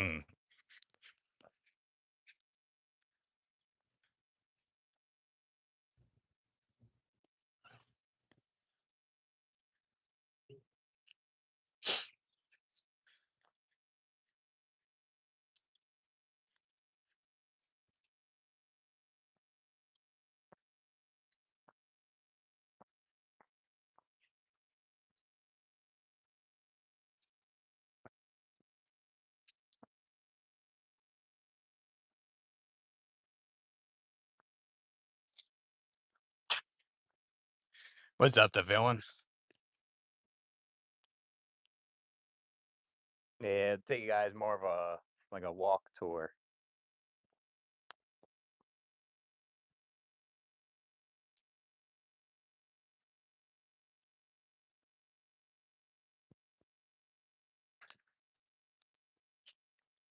Hmm. What's up, the villain? Yeah, take you guys more of a like a walk tour.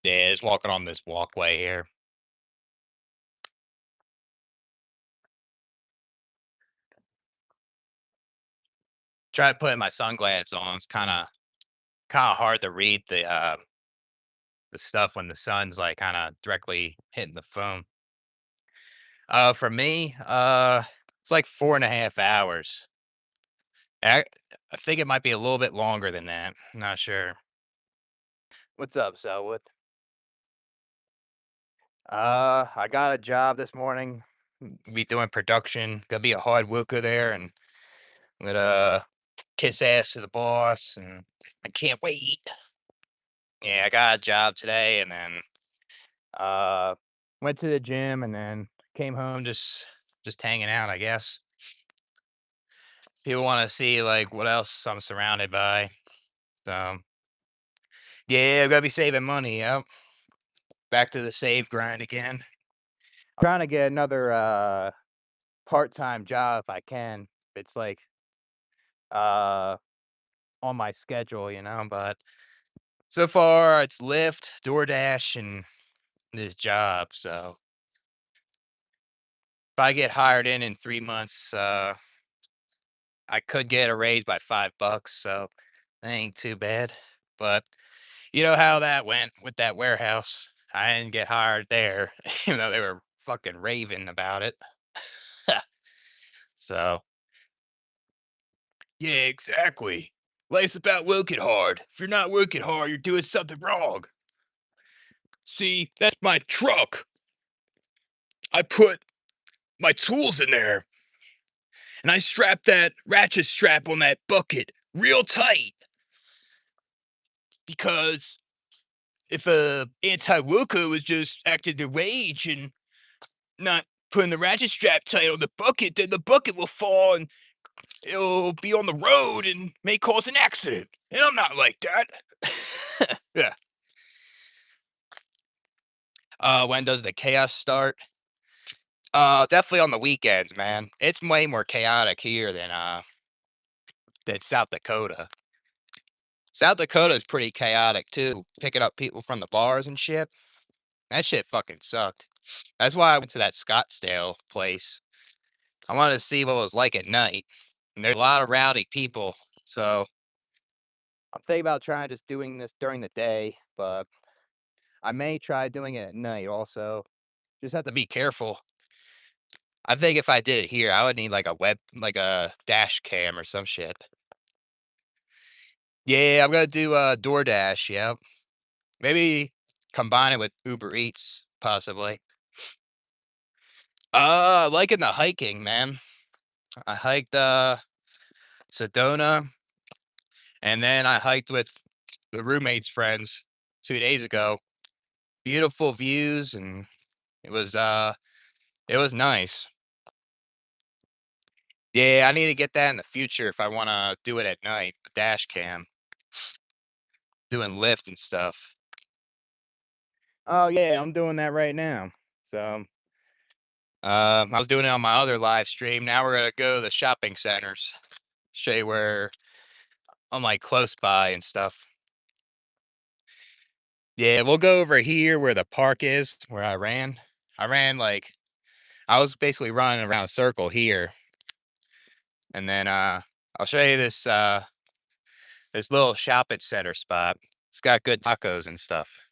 Yeah, just walking on this walkway here. Try putting my sunglasses on. It's kind of hard to read the stuff when the sun's like kind of directly hitting the phone. For me, it's like 4.5 hours. I I think it might be a little bit longer than that. Not sure. What's up, Selwood? I got a job this morning. Be doing production. Gonna be a hard worker there, and I'm gonna kiss ass to the boss, and I can't wait. Yeah, I got a job today, and then uh, went to the gym, and then came home just hanging out. I guess people want to see like what else I'm surrounded by. So yeah, I gotta be saving money. Yep, back to the save grind again. I'm trying to get another part-time job if I can. It's like uh on my schedule, but so far it's Lyft, DoorDash, and this job. So if I get hired in 3 months, I could get a raise by $5, so that ain't too bad. But you know how that went with that warehouse. I didn't get hired there, even though they were fucking raving about it. So yeah, exactly. Life's about working hard. If you're not working hard, you're doing something wrong. See, that's my truck. I put my tools in there and I strapped that ratchet strap on that bucket real tight because if a anti-worker was just acting their rage and not putting the ratchet strap tight on the bucket, then the bucket will fall and it'll be on the road and may cause an accident. And I'm not like that. Yeah. When does the chaos start? Definitely on the weekends, man. It's way more chaotic here than South Dakota. South Dakota is pretty chaotic too, picking up people from the bars and shit. That shit fucking sucked. That's why I went to that Scottsdale place. I wanted to see what it was like at night. And there's a lot of rowdy people. So I'm thinking about trying just doing this during the day, but I may try doing it at night also. Just have to be careful. I think if I did it here, I would need like a dash cam or some shit. Yeah, I'm gonna do DoorDash, yep. Maybe combine it with Uber Eats, possibly. Liking the hiking, man. I hiked Sedona, and then I hiked with the roommate's friends 2 days ago. Beautiful views, and it was uh it was nice. Yeah, I need to get that in the future if I want to do it at night. Dash cam, doing Lyft and stuff. Oh yeah, I'm doing that right now. So I was doing it on my other live stream. Now we're gonna go to the shopping centers. Show you where I'm like close by and stuff. Yeah, we'll go over here where the park is, where I ran. I was basically running around a circle here, and then I'll show you this little shopping center spot. It's got good tacos and stuff.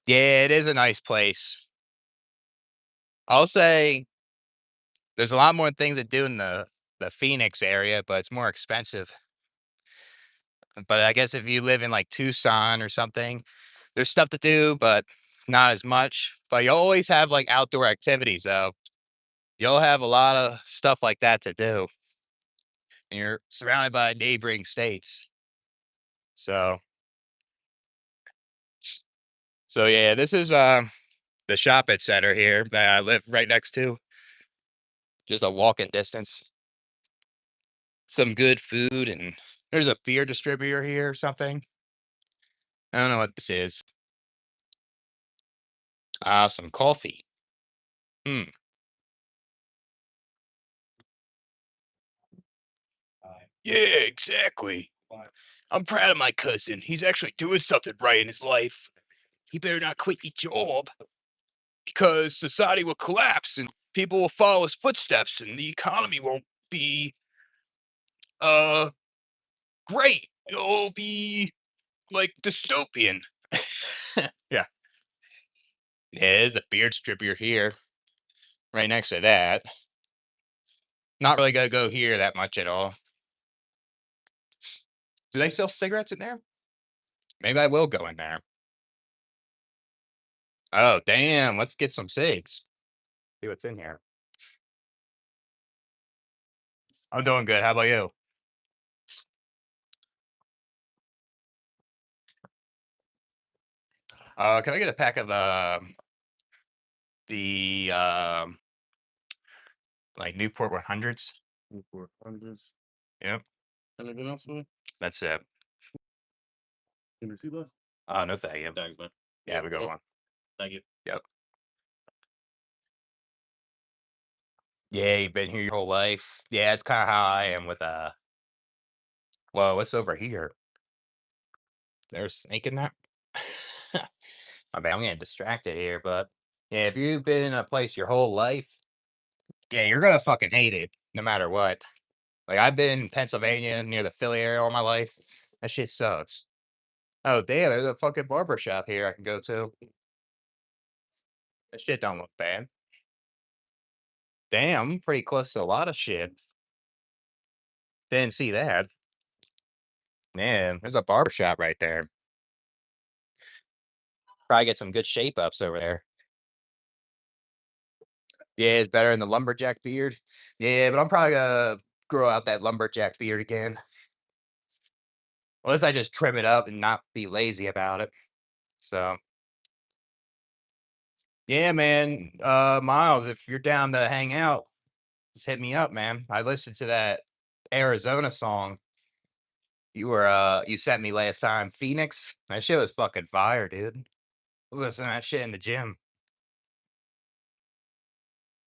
Yeah, it is a nice place. I'll say there's a lot more things to do in the Phoenix area, but it's more expensive. But I guess if you live in like Tucson or something, there's stuff to do, but not as much. But you always have like outdoor activities though. You'll have a lot of stuff like that to do. And you're surrounded by neighboring states. So so yeah, this is the shopping center here that I live right next to. Just a walking distance. Some good food and there's a beer distributor here or something. I don't know what this is. Some coffee. Hmm. Yeah, exactly. I'm proud of my cousin. He's actually doing something right in his life. He better not quit the job because society will collapse and people will follow his footsteps and the economy won't be uh great. It'll be like dystopian. Yeah. Yeah, there's the beard stripper here, right next to that. Not really gonna go here that much at all. Do they sell cigarettes in there? Maybe I will go in there. Oh, damn. Let's get some cigs. See what's in here. I'm doing good. How about you? Can I get a pack of the like Newport 100s? Newport hundreds. Yep, Anything else for me? that's it. Can you see that? No, thank you. Thanks, man. Yeah, have a good one. Thank you. Yep. Yeah, you've been here your whole life. Yeah, that's kind of how I am with Well, what's over here? There's a snake in that. I mean, I'm getting distracted here, but yeah, if you've been in a place your whole life, yeah, you're gonna fucking hate it no matter what. Like I've been in Pennsylvania near the Philly area all my life. That shit sucks. Oh damn, there's a fucking barber shop here I can go to. That shit don't look bad. Damn, I'm pretty close to a lot of shit. Didn't see that. Man, there's a barber shop right there. Probably get some good shape ups over there. Yeah, it's better than the lumberjack beard. Yeah, but I'm probably gonna grow out that lumberjack beard again. Unless I just trim it up and not be lazy about it. So yeah, man. Miles, if you're down to hang out, just hit me up, man. I listened to that Arizona song you sent me last time, Phoenix. That shit was fucking fire, dude. I was listening to that shit in the gym.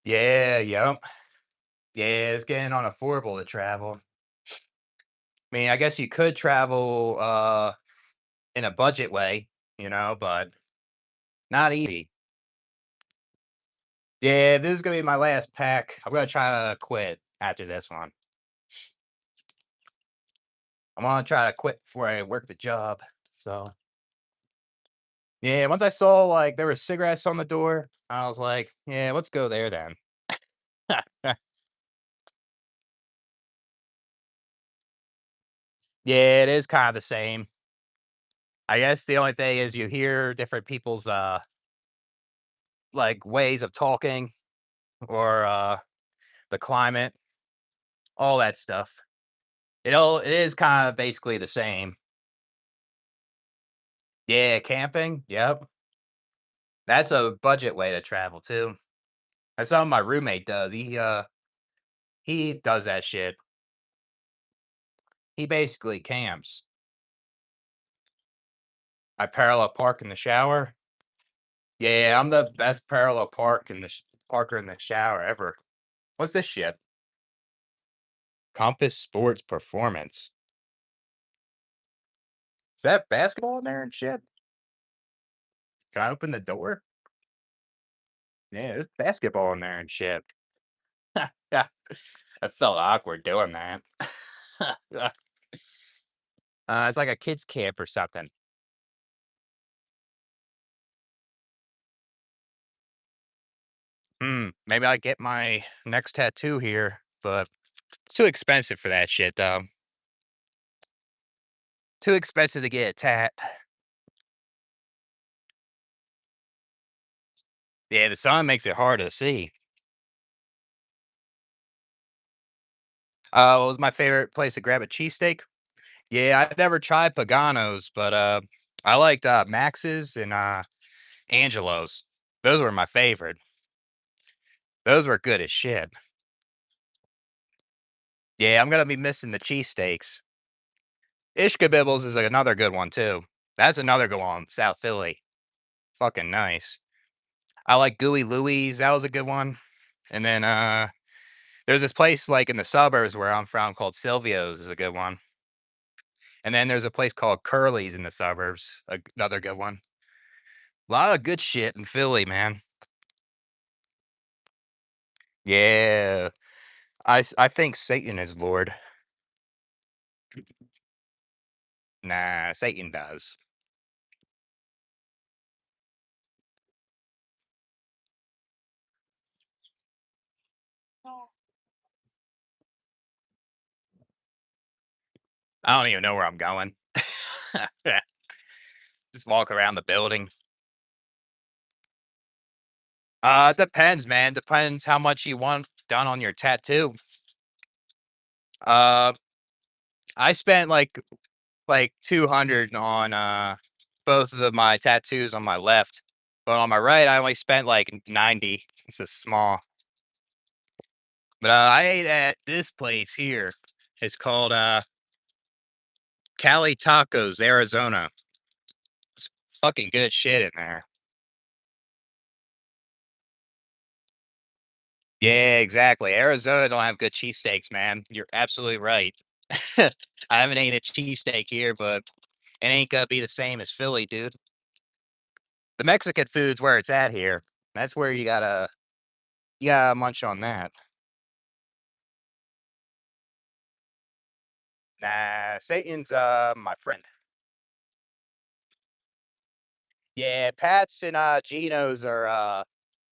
Yeah, yep. Yeah, it's getting unaffordable to travel. I mean, I guess you could travel in a budget way, but not easy. Yeah, this is gonna be my last pack. I'm gonna try to quit after this one. I'm gonna try to quit before I work the job. So yeah, once I saw like there were cigarettes on the door, I was like, yeah, let's go there then. Yeah, it is kind of the same. I guess the only thing is you hear different people's like ways of talking or the climate, all that stuff. It is kind of basically the same. Yeah, camping. Yep. That's a budget way to travel too. That's something my roommate does. He does that shit. He basically camps. I parallel park in the shower. Yeah, I'm the best parallel parker in the shower ever. What's this shit? Compass Sports Performance. Is that basketball in there and shit? Can I open the door? Yeah, there's basketball in there and shit. Yeah, I felt awkward doing that. It's like a kids camp or something. Maybe I get my next tattoo here, but it's too expensive for that shit, though. Too expensive to get a tat. Yeah, the sun makes it hard to see. What was my favorite place to grab a cheesesteak? Yeah, I never tried Pagano's, but I liked Max's and Angelo's. Those were my favorite. Those were good as shit. Yeah, I'm gonna be missing the cheesesteaks. Ishkabibbles is another good one too. That's another good one, South Philly. Fucking nice. I like Gooey Louie's. That was a good one. And then there's this place like in the suburbs where I'm from called Silvio's is a good one. And then there's a place called Curly's in the suburbs, another good one. A lot of good shit in Philly, man. Yeah, I think Satan is Lord. Nah, Satan does. I don't even know where I'm going. Just walk around the building. It depends, man. Depends how much you want done on your tattoo. Uh, I spent like 200 on both of my tattoos on my left, but on my right I only spent like 90. It's a small. But I ate at this place here. It's called Cali Tacos, Arizona. It's fucking good shit in there. Yeah, exactly. Arizona don't have good cheesesteaks, man. You're absolutely right. I haven't ate a cheesesteak here, but it ain't gonna be the same as Philly, dude. The Mexican food's where it's at here. That's where you gotta munch on that. Nah, Satan's my friend. Yeah, Pat's and Geno's are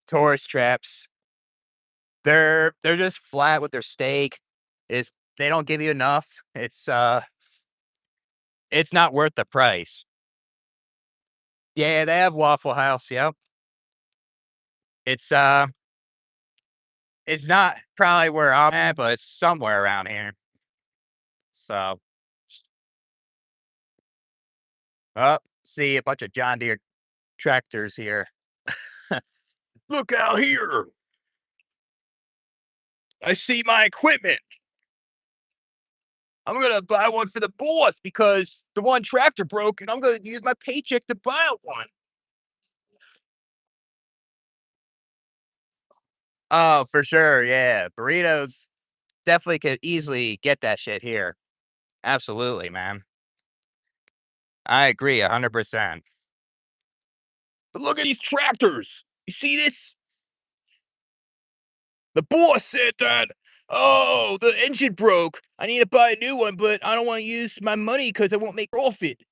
tourist traps. They're just flat with their steak. Is they don't give you enough. It's not worth the price. Yeah, they have Waffle House, yep. It's it's not probably where I'm at, but it's somewhere around here. So see a bunch of John Deere tractors here. Look out here. I see my equipment. I'm gonna buy one for the boss because the one tractor broke and I'm gonna use my paycheck to buy one. Oh, for sure, yeah. Burritos definitely could easily get that shit here. Absolutely, man. I agree 100%. But look at these tractors. You see this? The boss said that, oh, the engine broke. I need to buy a new one, but I don't want to use my money because I won't make profit.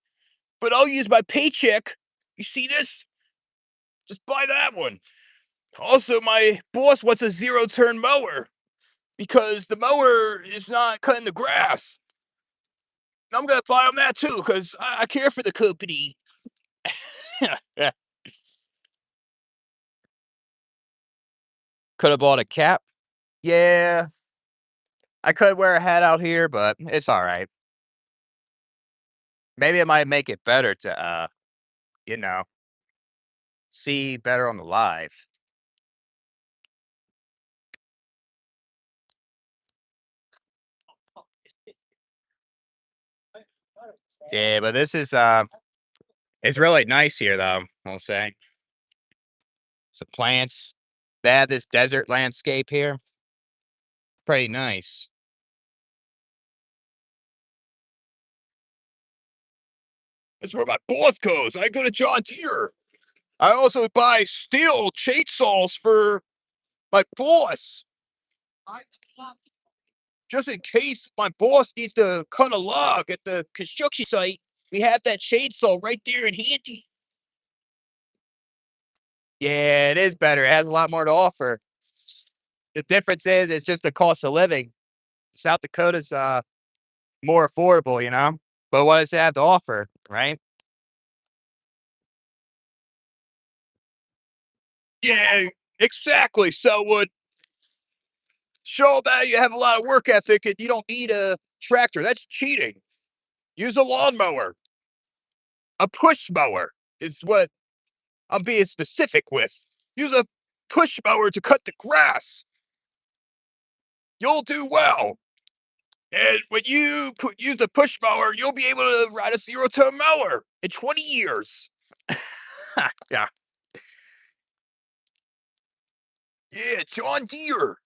But I'll use my paycheck. You see this? Just buy that one. Also, my boss wants a zero turn mower because the mower is not cutting the grass. I'm gonna buy him that too because I care for the company. Could have bought a cap. Yeah, I could wear a hat out here, but it's all right. Maybe it might make it better to you know, see better on the live. Yeah, but this is it's really nice here though, I'll say. Some plants. They have this desert landscape here. Pretty nice. That's where my boss goes. I go to John Deere. I also buy steel chainsaws for my boss. Just in case my boss needs to cut a log at the construction site, we have that chainsaw right there in handy. Yeah, it is better. It has a lot more to offer. The difference is it's just the cost of living. South Dakota's more affordable, you know. But what does it have to offer, right? Yeah, exactly. So would show that you have a lot of work ethic and you don't need a tractor. That's cheating. Use a lawnmower. A push mower is what I'm being specific with. Use a push mower to cut the grass. You'll do well. And when you use a push mower, you'll be able to ride a zero-turn mower in 20 years. Yeah. Yeah, John Deere.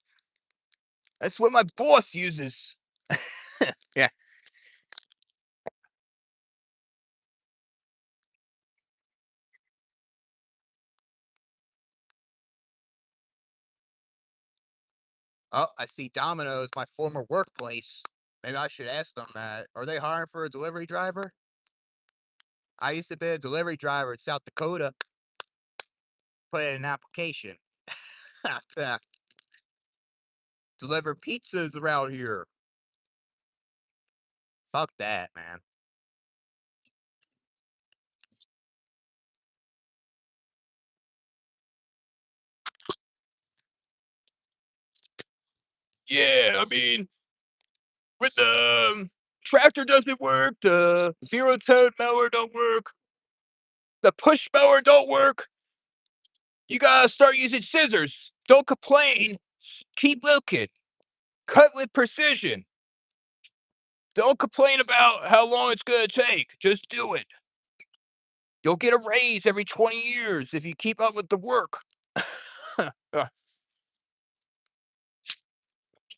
That's what my boss uses. Yeah. Oh, I see Domino's, my former workplace. Maybe I should ask them that. Are they hiring for a delivery driver? I used to be a delivery driver in South Dakota. Put in an application. Yeah. Deliver pizzas around here. Fuck that, man. Yeah, I mean, when the tractor doesn't work, the zero-turn mower don't work, the push mower don't work, you gotta start using scissors. Don't complain. Keep looking. Cut with precision. Don't complain about how long it's gonna take. Just do it. You'll get a raise every 20 years if you keep up with the work.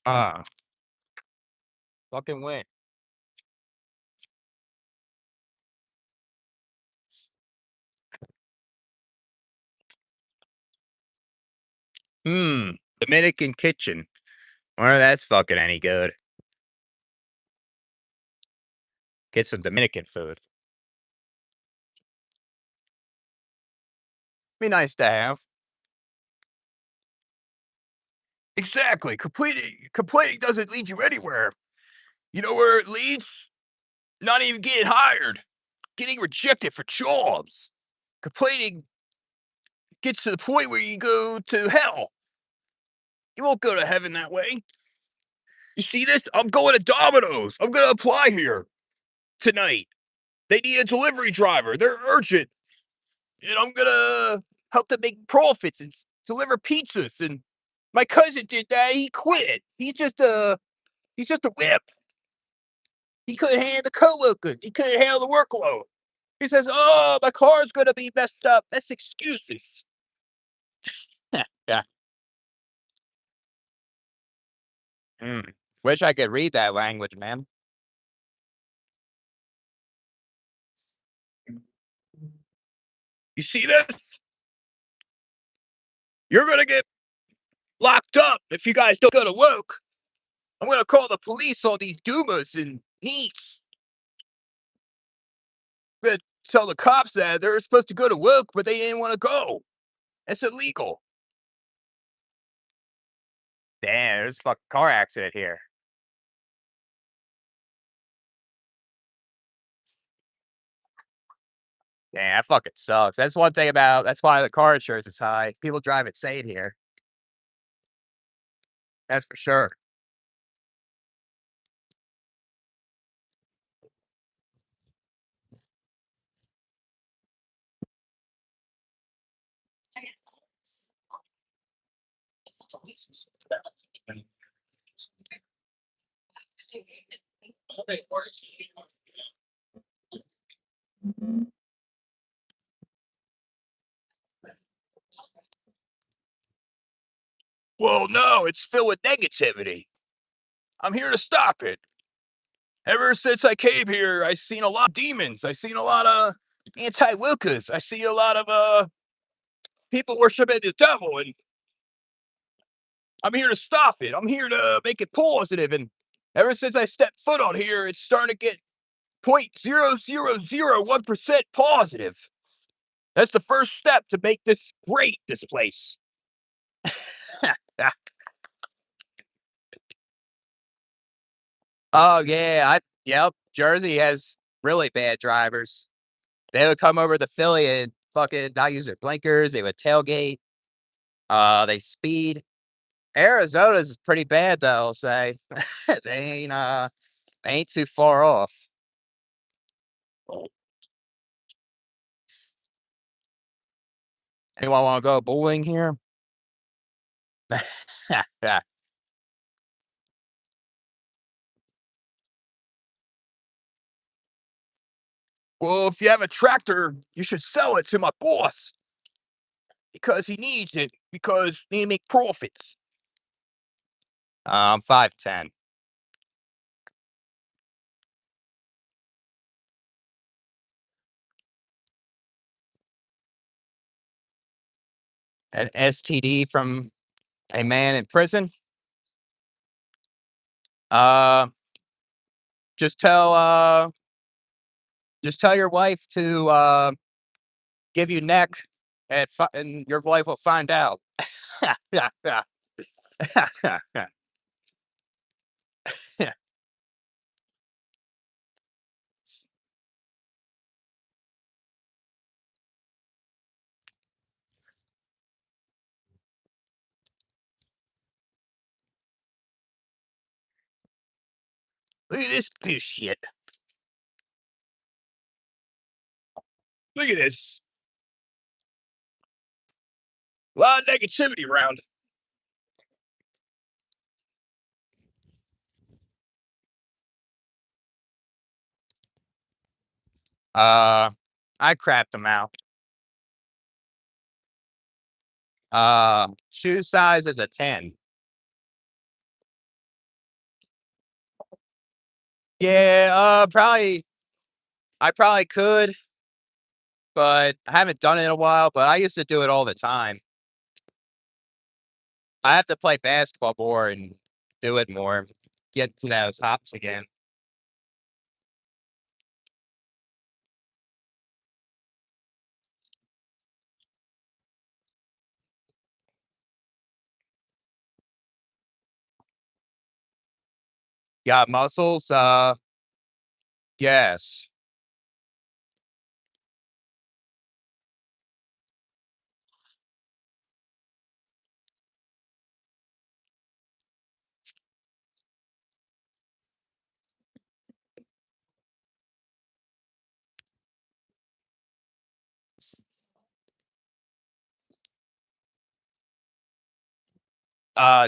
Ah, fucking win. Dominican kitchen. Wonder if that's fucking any good. Get some Dominican food. Be nice to have. Exactly. Complaining doesn't lead you anywhere. You know where it leads? Not even getting hired. Getting rejected for jobs. Complaining gets to the point where you go to hell. You won't go to heaven that way. You see this? I'm going to Domino's. I'm going to apply here tonight. They need a delivery driver. They're urgent. And I'm going to help them make profits and deliver pizzas. And my cousin did that. He quit. He's just a whip. He couldn't handle the coworkers. He couldn't handle the workload. He says, "Oh, my car's gonna be messed up." That's excuses. Yeah. Mm. Wish I could read that language, man. You see this? You're gonna get locked up if you guys don't go to work. I'm gonna call the police on these Dumas and Neats. I'm gonna tell the cops that they're supposed to go to work, but they didn't want to go. It's illegal. Damn, there's a fucking car accident here. Damn, that fucking sucks. That's one thing about. That's why the car insurance is high. People drive insane here. That's for sure. Well, no, it's filled with negativity. I'm here to stop it. Ever since I came here, I've seen a lot of demons. I've seen a lot of anti-Wilkas. I see a lot of people worshiping the devil, and I'm here to stop it. I'm here to make it positive. And ever since I stepped foot on here, it's starting to get 0.0001% positive. That's the first step to make this great. This place. Oh yeah, yep. Jersey has really bad drivers. They would come over to Philly and fucking not use their blinkers. They would tailgate. They speed. Arizona's pretty bad though. I'll say they they ain't too far off. Anyone want to go bowling here? Yeah. Well, if you have a tractor, you should sell it to my boss because he needs it because they make profits. I'm 5'10". An STD from a man in prison. Uh, just tell just tell your wife to give you neck, and your wife will find out. Yeah, yeah. Look at this piece of shit. Look at this. A lot of negativity around. Uh, I crapped them out. Shoe size is a 10. Yeah, probably. I probably could, but I haven't done it in a while. But I used to do it all the time. I have to play basketball more and do it more. Get to those hops again. Got muscles? Yes.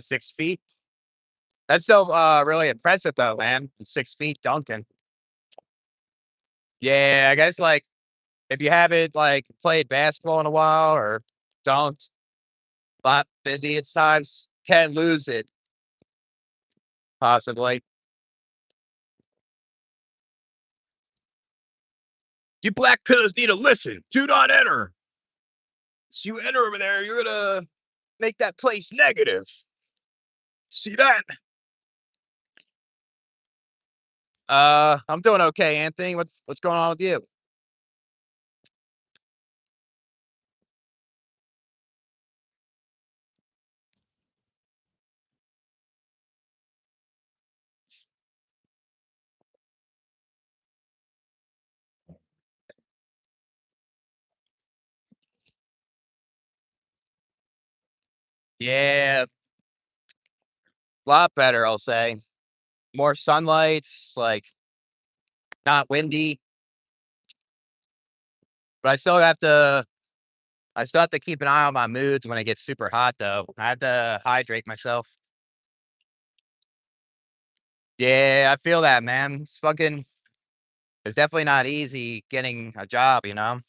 6 feet. That's still really impressive though, man. 6 feet dunking. Yeah, I guess like if you haven't like played basketball in a while or don't, a lot busy at times, can lose it possibly. You black pillars need to listen. Do not enter. So you enter over there, you're gonna make that place negative. See that? I'm doing okay, Anthony. What's going on with you? Yeah, a lot better, I'll say. More sunlight, like not windy, but I still have to keep an eye on my moods when it gets super hot though. I have to hydrate myself. Yeah, I feel that, man. It's definitely not easy getting a job, depending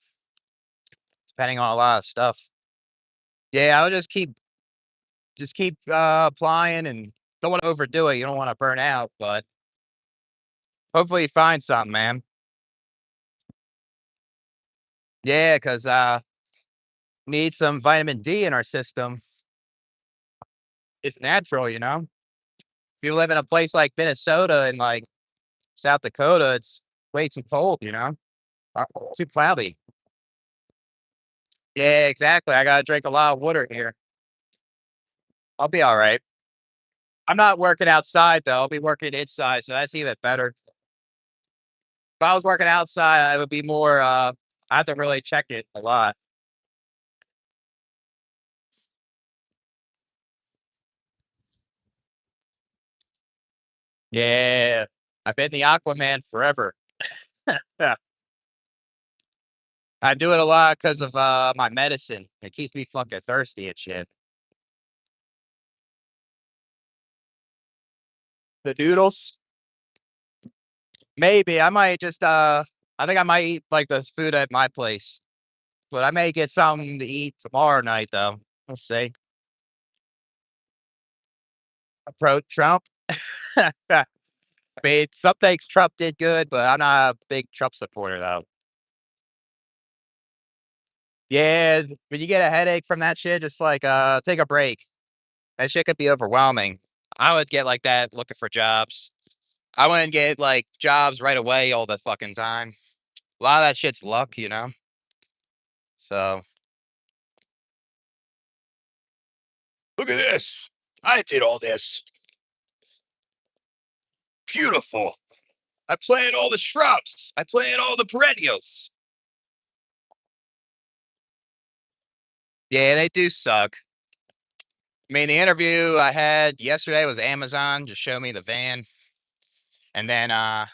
on a lot of stuff. Yeah, I would just keep applying and don't want to overdo it. You don't want to burn out, but hopefully you find something, man. Yeah, because need some vitamin D in our system. It's natural, If you live in a place like Minnesota and like South Dakota, it's way too cold, Uh, too cloudy. Yeah, exactly. I gotta drink a lot of water here. I'll be all right. I'm not working outside though. I'll be working inside, so that's even better. If I was working outside, I would be more. I have to really check it a lot. Yeah, I've been the Aquaman forever. Yeah, I do it a lot because of my medicine. It keeps me fucking thirsty and shit. The noodles, maybe I might just. I think I might eat like the food at my place, but I may get something to eat tomorrow night though. We'll see. Approach Trump. I mean, some things Trump did good, but I'm not a big Trump supporter though. Yeah, when you get a headache from that shit, just like take a break. That shit could be overwhelming. I would get like that looking for jobs. I wouldn't get like jobs right away all the fucking time. A lot of that shit's luck, you know? So look at this. I did all this. Beautiful. I planted all the shrubs. I planted all the perennials. Yeah, they do suck. I mean, the interview I had yesterday was Amazon, just show me the van. And then I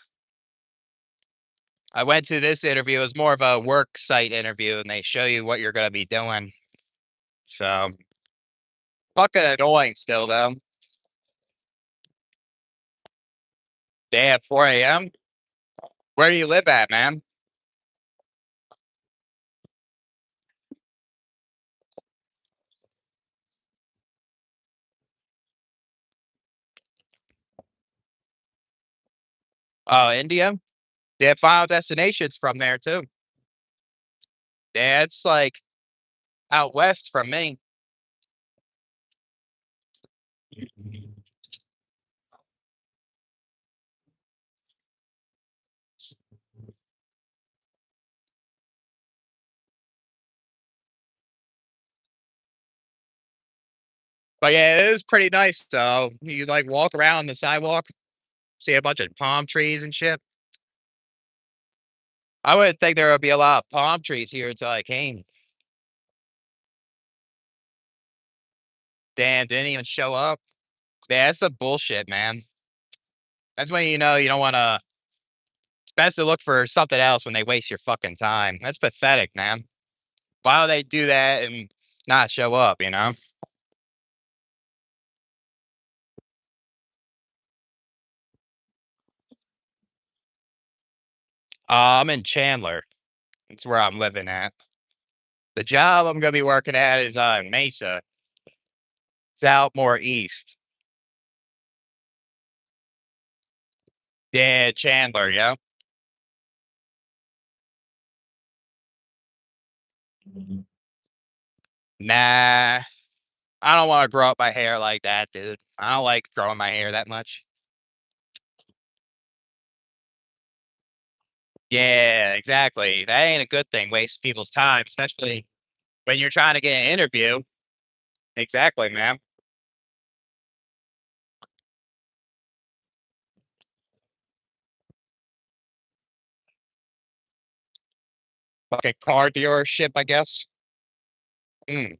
went to this interview. It was more of a work site interview, and they show you what you're gonna be doing. So fucking annoying still though. Damn, 4 a.m. Where do you live at, man? Oh, India. They have Final Destinations from there too. Yeah, it's like out west from me. But yeah, it was pretty nice. So you like walk around the sidewalk, see a bunch of palm trees and shit. I wouldn't think there would be a lot of palm trees here until I came. Dan didn't even show up. Yeah, that's some bullshit, man. That's when you know you don't want to. It's best to look for something else when they waste your fucking time. That's pathetic, man. Why would they do that and not show up? You know? I'm in Chandler. That's where I'm living at. The job I'm gonna be working at is in Mesa. It's out more east. Yeah, Chandler. Yeah. Nah, I don't want to grow up my hair like that, dude. I don't like growing my hair that much. Yeah, exactly. That ain't a good thing. Wasting people's time, especially when you're trying to get an interview. Exactly, man. Fucking car dealership, I guess. Mm.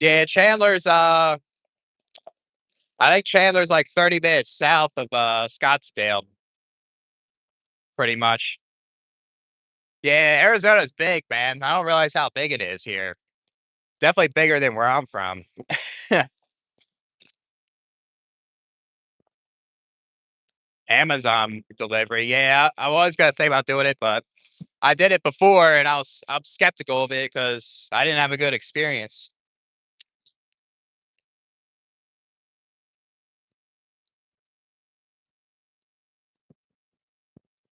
Yeah, Chandler's. I think Chandler's like 30 minutes south of Scottsdale, pretty much. Yeah, Arizona's big, man. I don't realize how big it is here. Definitely bigger than where I'm from. Amazon delivery. Yeah, I was gonna think about doing it, but I did it before, and I'm skeptical of it because I didn't have a good experience.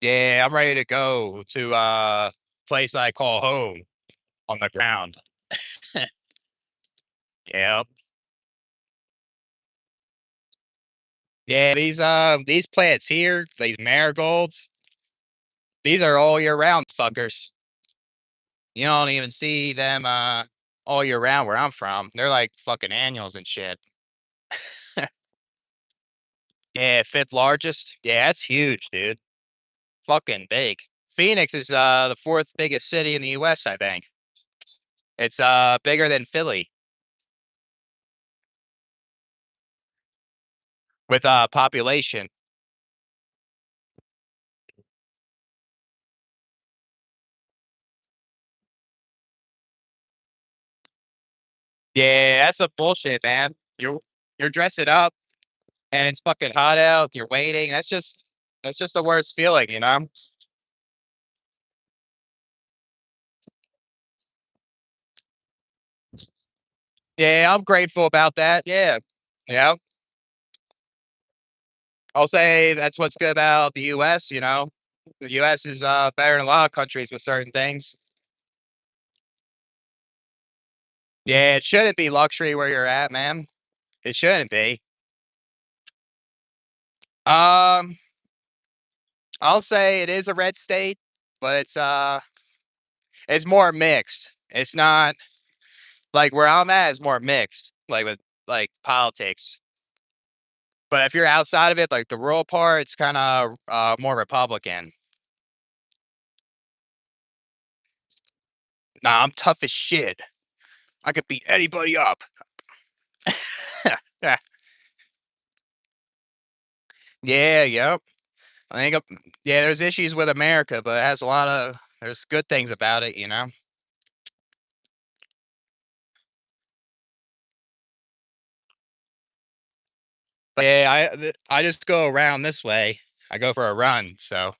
Yeah, I'm ready to go to place I call home on the ground. Yep. Yeah, these plants here, these marigolds, these are all year round fuckers. You don't even see them. all year round where I'm from. They're like fucking annuals and shit. Yeah, fifth largest. Yeah, that's huge, dude. Fucking big. Phoenix is the fourth biggest city in the US, I think. It's bigger than Philly with population. Yeah, that's a bullshit, man. You're dressing up and it's fucking hot out. You're waiting. That's just the worst feeling, you know? Yeah, I'm grateful about that. Yeah. Yeah. I'll say that's what's good about the US, you know. The US is better than a lot of countries with certain things. Yeah, it shouldn't be luxury where you're at, man. It shouldn't be. Um, I'll say it is a red state, but it's more mixed. It's not like where I'm at is more mixed, like with like politics. But if you're outside of it, like the rural part, it's kind of more Republican. Nah, I'm tough as shit. I could beat anybody up. Yeah, yeah, yep. I think, yeah, there's issues with America, but it has a lot of there's good things about it, you know. But yeah, I just go around this way. I go for a run, so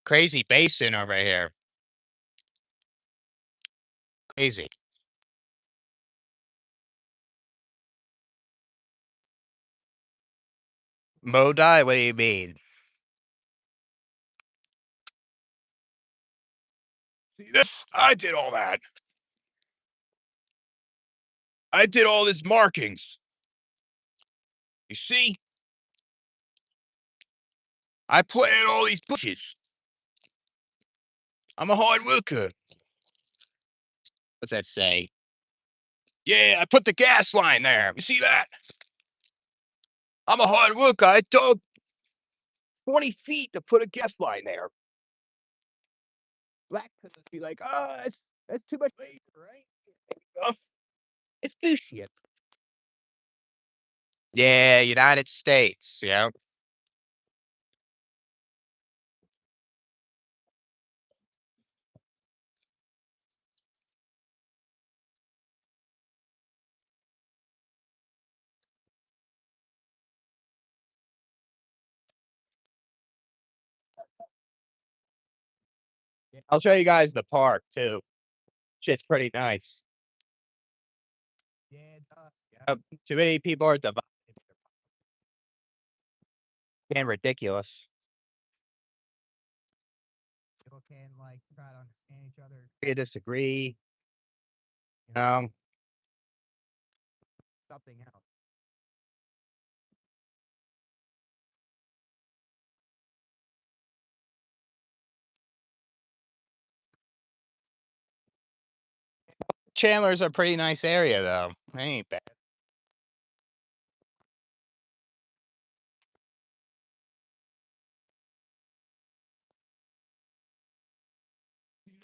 crazy basin over here. Crazy. Modi? What do you mean? See this? I did all that. I did all these markings. You see? I planted all these bushes. I'm a hard worker. What's that say? Yeah, I put the gas line there. You see that? I'm a hard worker. I dug 20 feet to put a gas line there. Black people be like, oh, that's too much labor, right? Enough. It's bullshit. Yeah, United States. Yeah. I'll show you guys the park too. Shit's pretty nice. Yeah, it does. Yep. Too many people are divided. Getting ridiculous. People can like try to understand each other. They disagree. You know, something else. Chandler's a pretty nice area though. It ain't bad.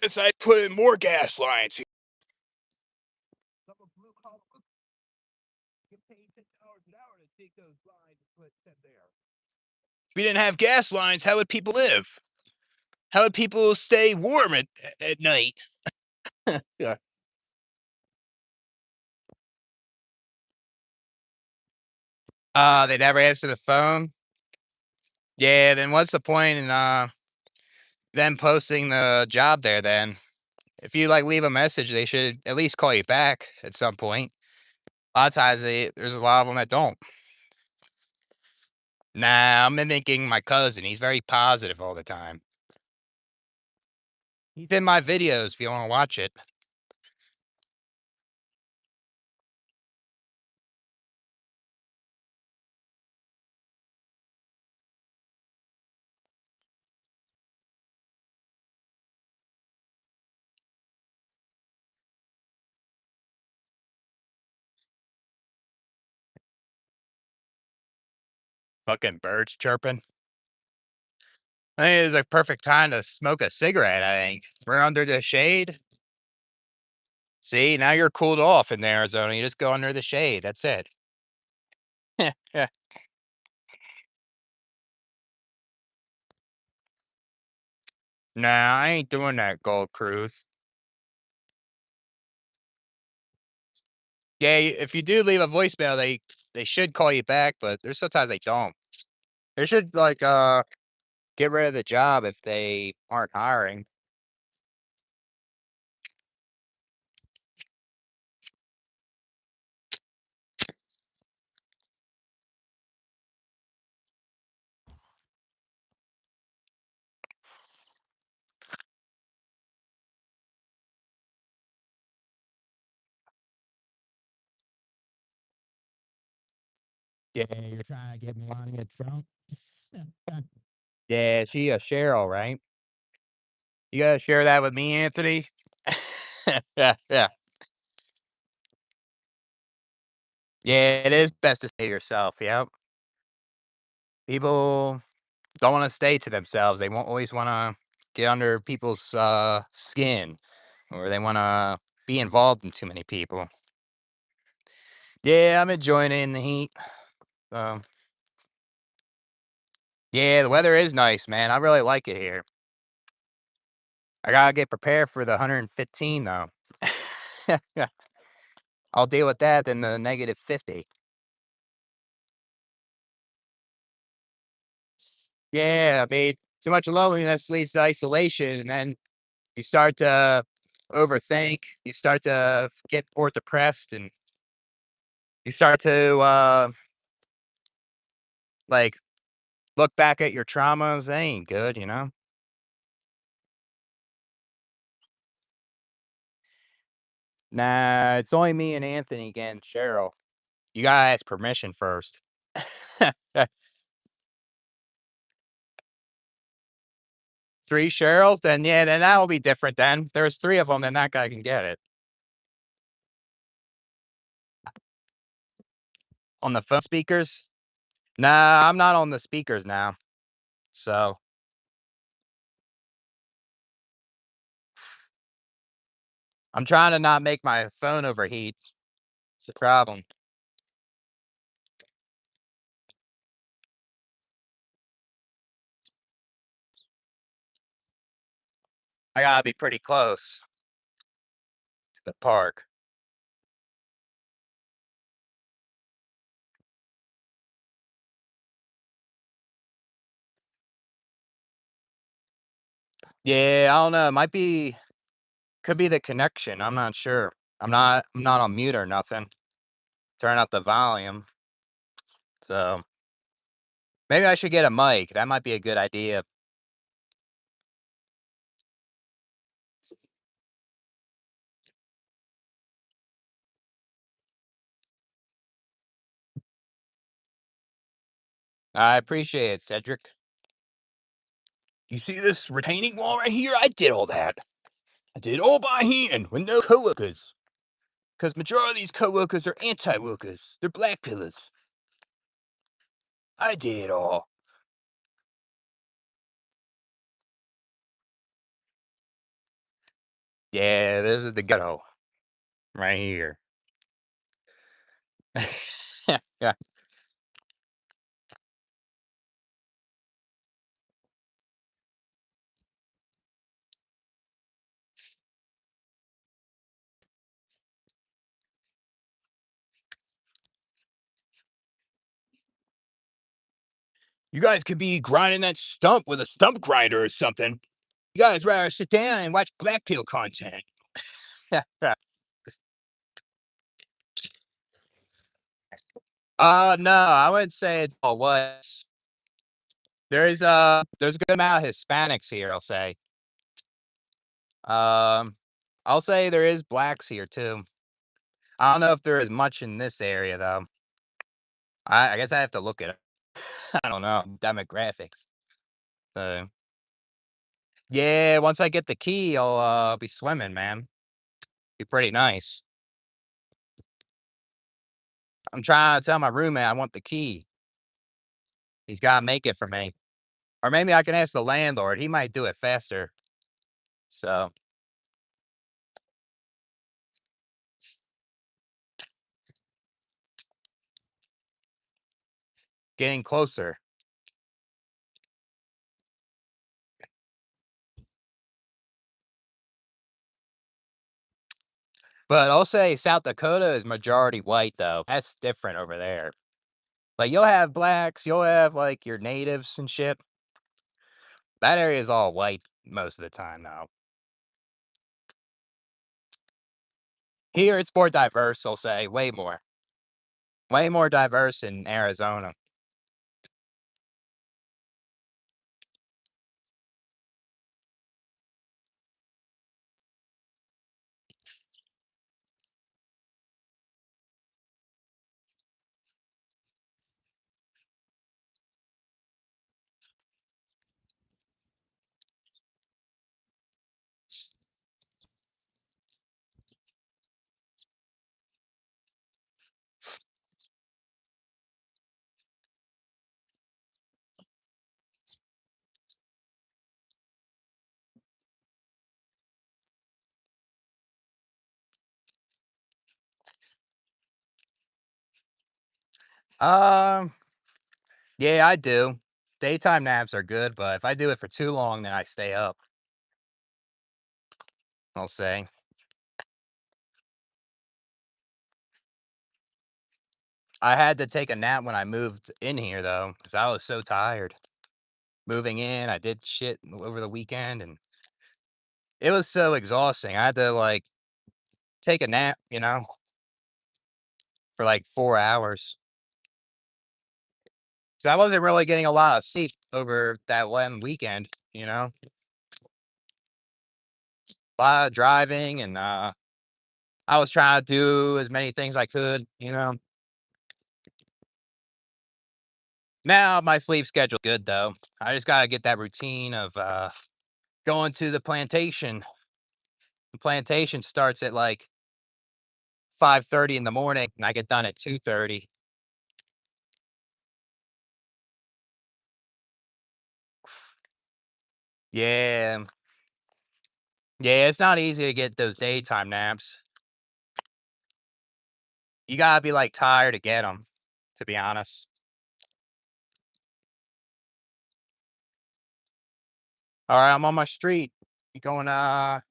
Yes, I put in more gas lines. Some blue collar get paid $10 an hour to take those lines and put them there. If we didn't have gas lines, how would people live? How would people stay warm at night? Yeah. They never answer the phone. Yeah, then what's the point in them posting the job there then? If you like leave a message, they should at least call you back at some point. A lot of times there's a lot of them that don't. Nah, I'm mimicking my cousin. He's very positive all the time. He's in my videos if you want to watch it. Fucking birds chirping. I think it's a perfect time to smoke a cigarette, I think. We're under the shade. See, now you're cooled off in Arizona. You just go under the shade. That's it. Yeah. Nah, I ain't doing that gold cruise. Yeah, if you do leave a voicemail, they should call you back, but there's sometimes they don't. They should like get rid of the job if they aren't hiring. Yeah, you're trying to get Melania Trump. Yeah, she a Cheryl, right? You gotta share that with me, Anthony. Yeah, yeah, yeah. It is best to stay to yourself. Yep. People don't want to stay to themselves. They won't always want to get under people's skin, or they want to be involved in too many people. Yeah, I'm enjoying it in the heat. Um, yeah, the weather is nice, man. I really like it here. I gotta get prepared for the 115 though. Yeah, I'll deal with that in the negative 50. Yeah, I mean, too much loneliness leads to isolation, and then you start to overthink. You start to get more depressed, and you start to like look back at your traumas. They ain't good, you know. Nah, it's only me and Anthony again, Cheryl. You gotta ask permission first. Three Cheryls, then yeah, then that'll be different. Then if there's three of them, then that guy can get it on the phone speakers. Nah, I'm not on the speakers now, so I'm trying to not make my phone overheat. It's a problem. I gotta be pretty close to the park. Yeah, I don't know. It might be, could be the connection. I'm not sure. I'm not on mute or nothing. Turn up the volume. So maybe I should get a mic. That might be a good idea. I appreciate it, Cedric. You see this retaining wall right here? I did all that. I did it all by hand with no coworkers. Because majority of these coworkers are anti-workers. They're black pillars. I did it all. Yeah, this is the ghetto right here. Yeah. You guys could be grinding that stump with a stump grinder or something. You guys rather sit down and watch black pill content. No, I would say it's all was. There's a good amount of Hispanics here, I'll say. Um, I'll say there is blacks here too. I don't know if there is much in this area though. I guess I have to look at it. I don't know demographics. So yeah, once I get the key, I'll be swimming, man. Be pretty nice. I'm trying to tell my roommate I want the key. He's got to make it for me. Or maybe I can ask the landlord. He might do it faster. So, getting closer. But I'll say South Dakota is majority white, though. That's different over there. Like, you'll have blacks, you'll have, like, your natives and shit. That area is all white most of the time, though. Here, it's more diverse, I'll say. Way more. Way more diverse in Arizona. Um, yeah, I do. Daytime naps are good, but if I do it for too long, then I stay up, I'll say. I had to take a nap when I moved in here, though, because I was so tired. Moving in, I did shit over the weekend, and it was so exhausting. I had to, like, take a nap, for, like, 4 hours. So I wasn't really getting a lot of sleep over that one weekend, you know? A lot of driving, and, I was trying to do as many things I could. Now my sleep schedule's good, though. I just gotta get that routine of, going to the plantation. The plantation starts at, like, 5:30 in the morning, and I get done at 2:30. Yeah. Yeah, it's not easy to get those daytime naps. You gotta be, like, tired to get them, to be honest. Alright, I'm on my street. Going, the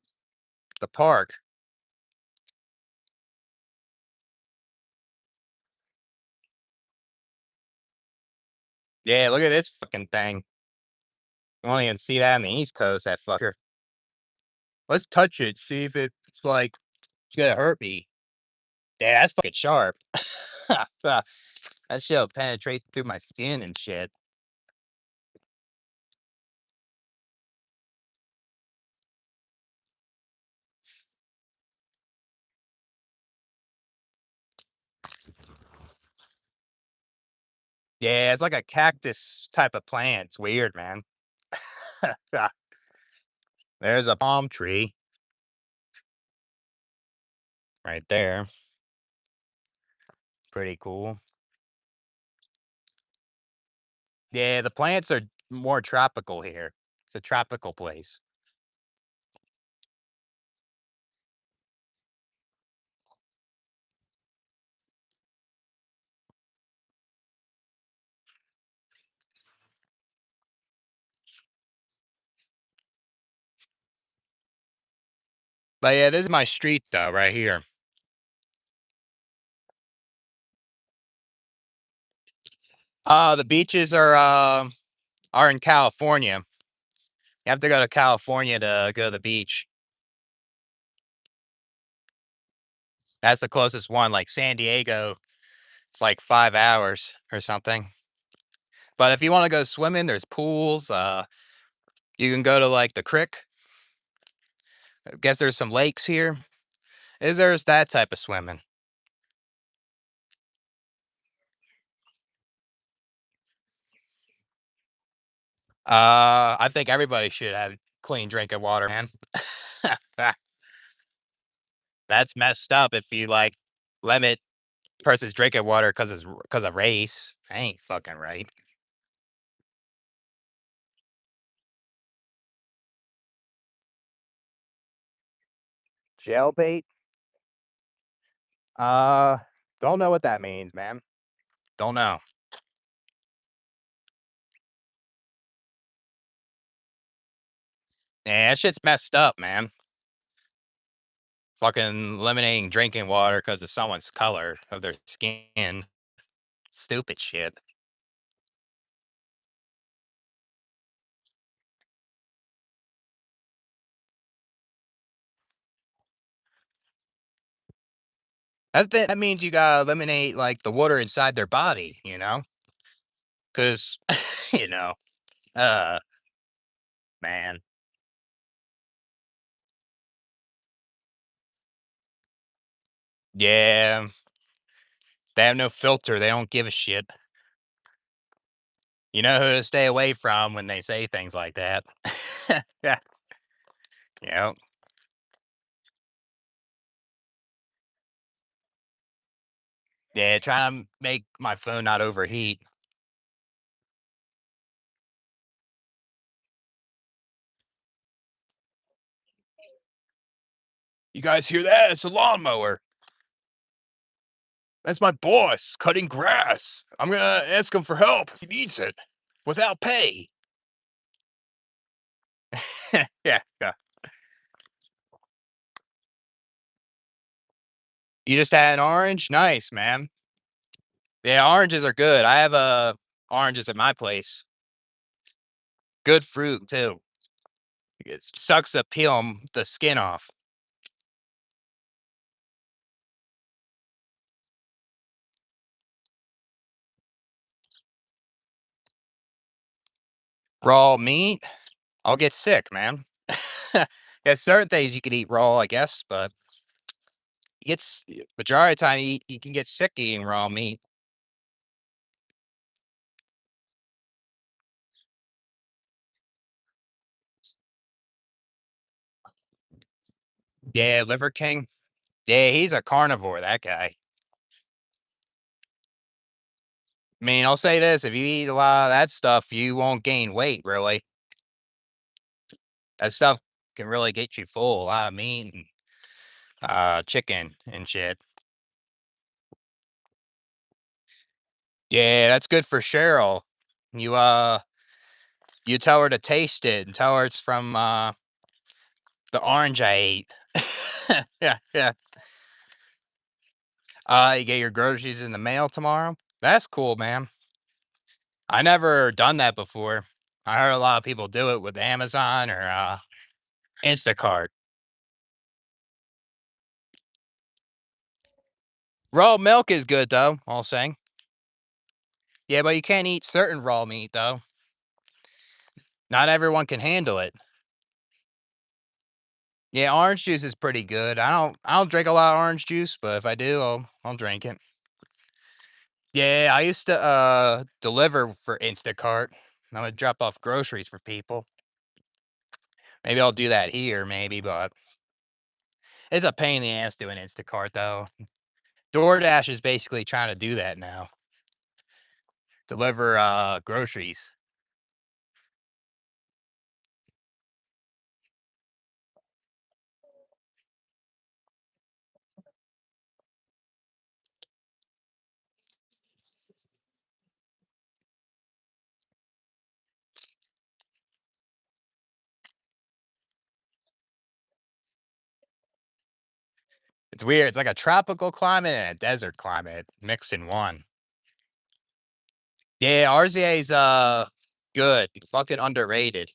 park. Yeah, look at this fucking thing. You won't even see that on the East Coast, that fucker. Let's touch it, see if it's, like, it's gonna hurt me. Yeah, that's fucking sharp. That shit'll penetrate through my skin and shit. Yeah, it's like a cactus type of plant. It's weird, man. There's a palm tree right there. Pretty cool. Yeah, the plants are more tropical here. It's a tropical place. But yeah, this is my street though, right here. The beaches are in California. You have to go to California to go to the beach. That's the closest one. Like San Diego, it's like 5 hours or something. But if you want to go swimming, there's pools. You can go to like the creek. I guess there's some lakes here. Is there's that type of swimming? I think everybody should have clean drinking water, man. That's messed up if you like limit person's drinking water because of race. That ain't fucking right. Jailbait? Uh, don't know what that means, man. Don't know. Yeah, that shit's messed up, man. Fucking eliminating drinking water because of someone's color of their skin. Stupid shit. That means you gotta eliminate like the water inside their body, you know? Because, you know, uh, man. Yeah, they have no filter. They don't give a shit. You know who to stay away from when they say things like that. Yeah, yeah, yeah. Trying to make my phone not overheat. You guys hear that? It's a lawnmower. That's my boss cutting grass. I'm gonna ask him for help if he needs it without pay. Yeah, yeah. You just had an orange? Nice, man. Yeah, oranges are good. I have oranges at my place. Good fruit too. It sucks to peel 'em the skin off. Raw meat? I'll get sick, man. There's certain things you can eat raw, I guess, but it's majority of the time you can get sick eating raw meat. Yeah, Liver King. Yeah, he's a carnivore, that guy. I mean, I'll say this, if you eat a lot of that stuff, you won't gain weight, really. That stuff can really get you full, a lot of meat and, chicken and shit. Yeah, that's good for Cheryl. You, you tell her to taste it and tell her it's from, the orange I ate. Yeah, yeah. You get your groceries in the mail tomorrow? That's cool, man. I never done that before. I heard a lot of people do it with Amazon or, Instacart. Raw milk is good though, I'll say. Yeah, but you can't eat certain raw meat though. Not everyone can handle it. Yeah, orange juice is pretty good. I don't drink a lot of orange juice, but if I do, I'll drink it. Yeah, I used to deliver for Instacart. I would drop off groceries for people. Maybe I'll do that here, maybe, but it's a pain in the ass doing Instacart though. DoorDash is basically trying to do that now. Deliver groceries. It's weird. It's like a tropical climate and a desert climate mixed in one. Yeah, RZA's good. Fucking underrated.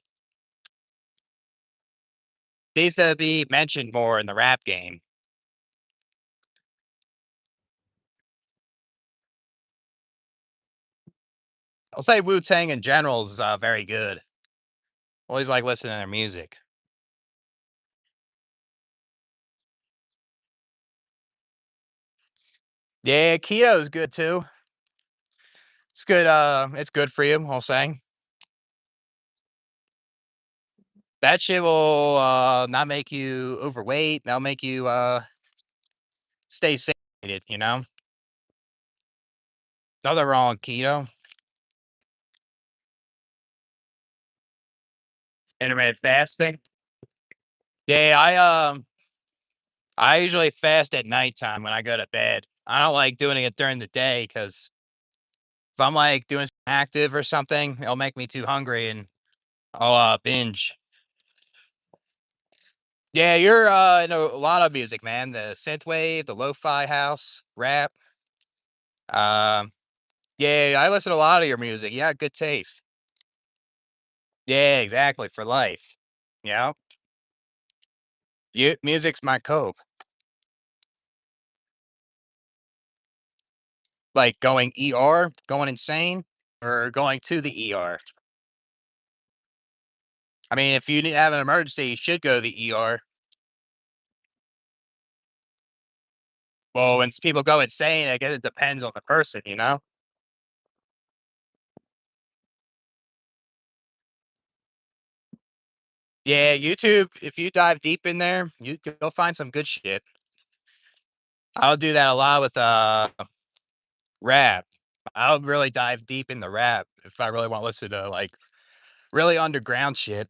Needs to be mentioned more in the rap game. I'll say Wu Tang in general is very good. Always like listening to their music. Yeah, keto is good too. It's good. It's good for you. I'll say that shit will not make you overweight. That'll make you stay satiated. You know, nothing wrong with keto. Intermittent fasting. Yeah, I I usually fast at nighttime when I go to bed. I don't like doing it during the day because if I'm like doing something active or something, it'll make me too hungry and I'll binge. Yeah, you're in a lot of music, man. The synthwave, the lo-fi house, rap. Um, yeah, I listen to a lot of your music. Yeah, good taste. Yeah, exactly for life. Yeah, music's my cope. Like going ER, going insane, or going to the ER. I mean, if you have an emergency, you should go to the ER. Well, when people go insane, I guess it depends on the person, you know? Yeah, YouTube, if you dive deep in there, you'll find some good shit. I'll do that a lot with rap. I'll really dive deep in the rap if I really want to listen to like really underground shit.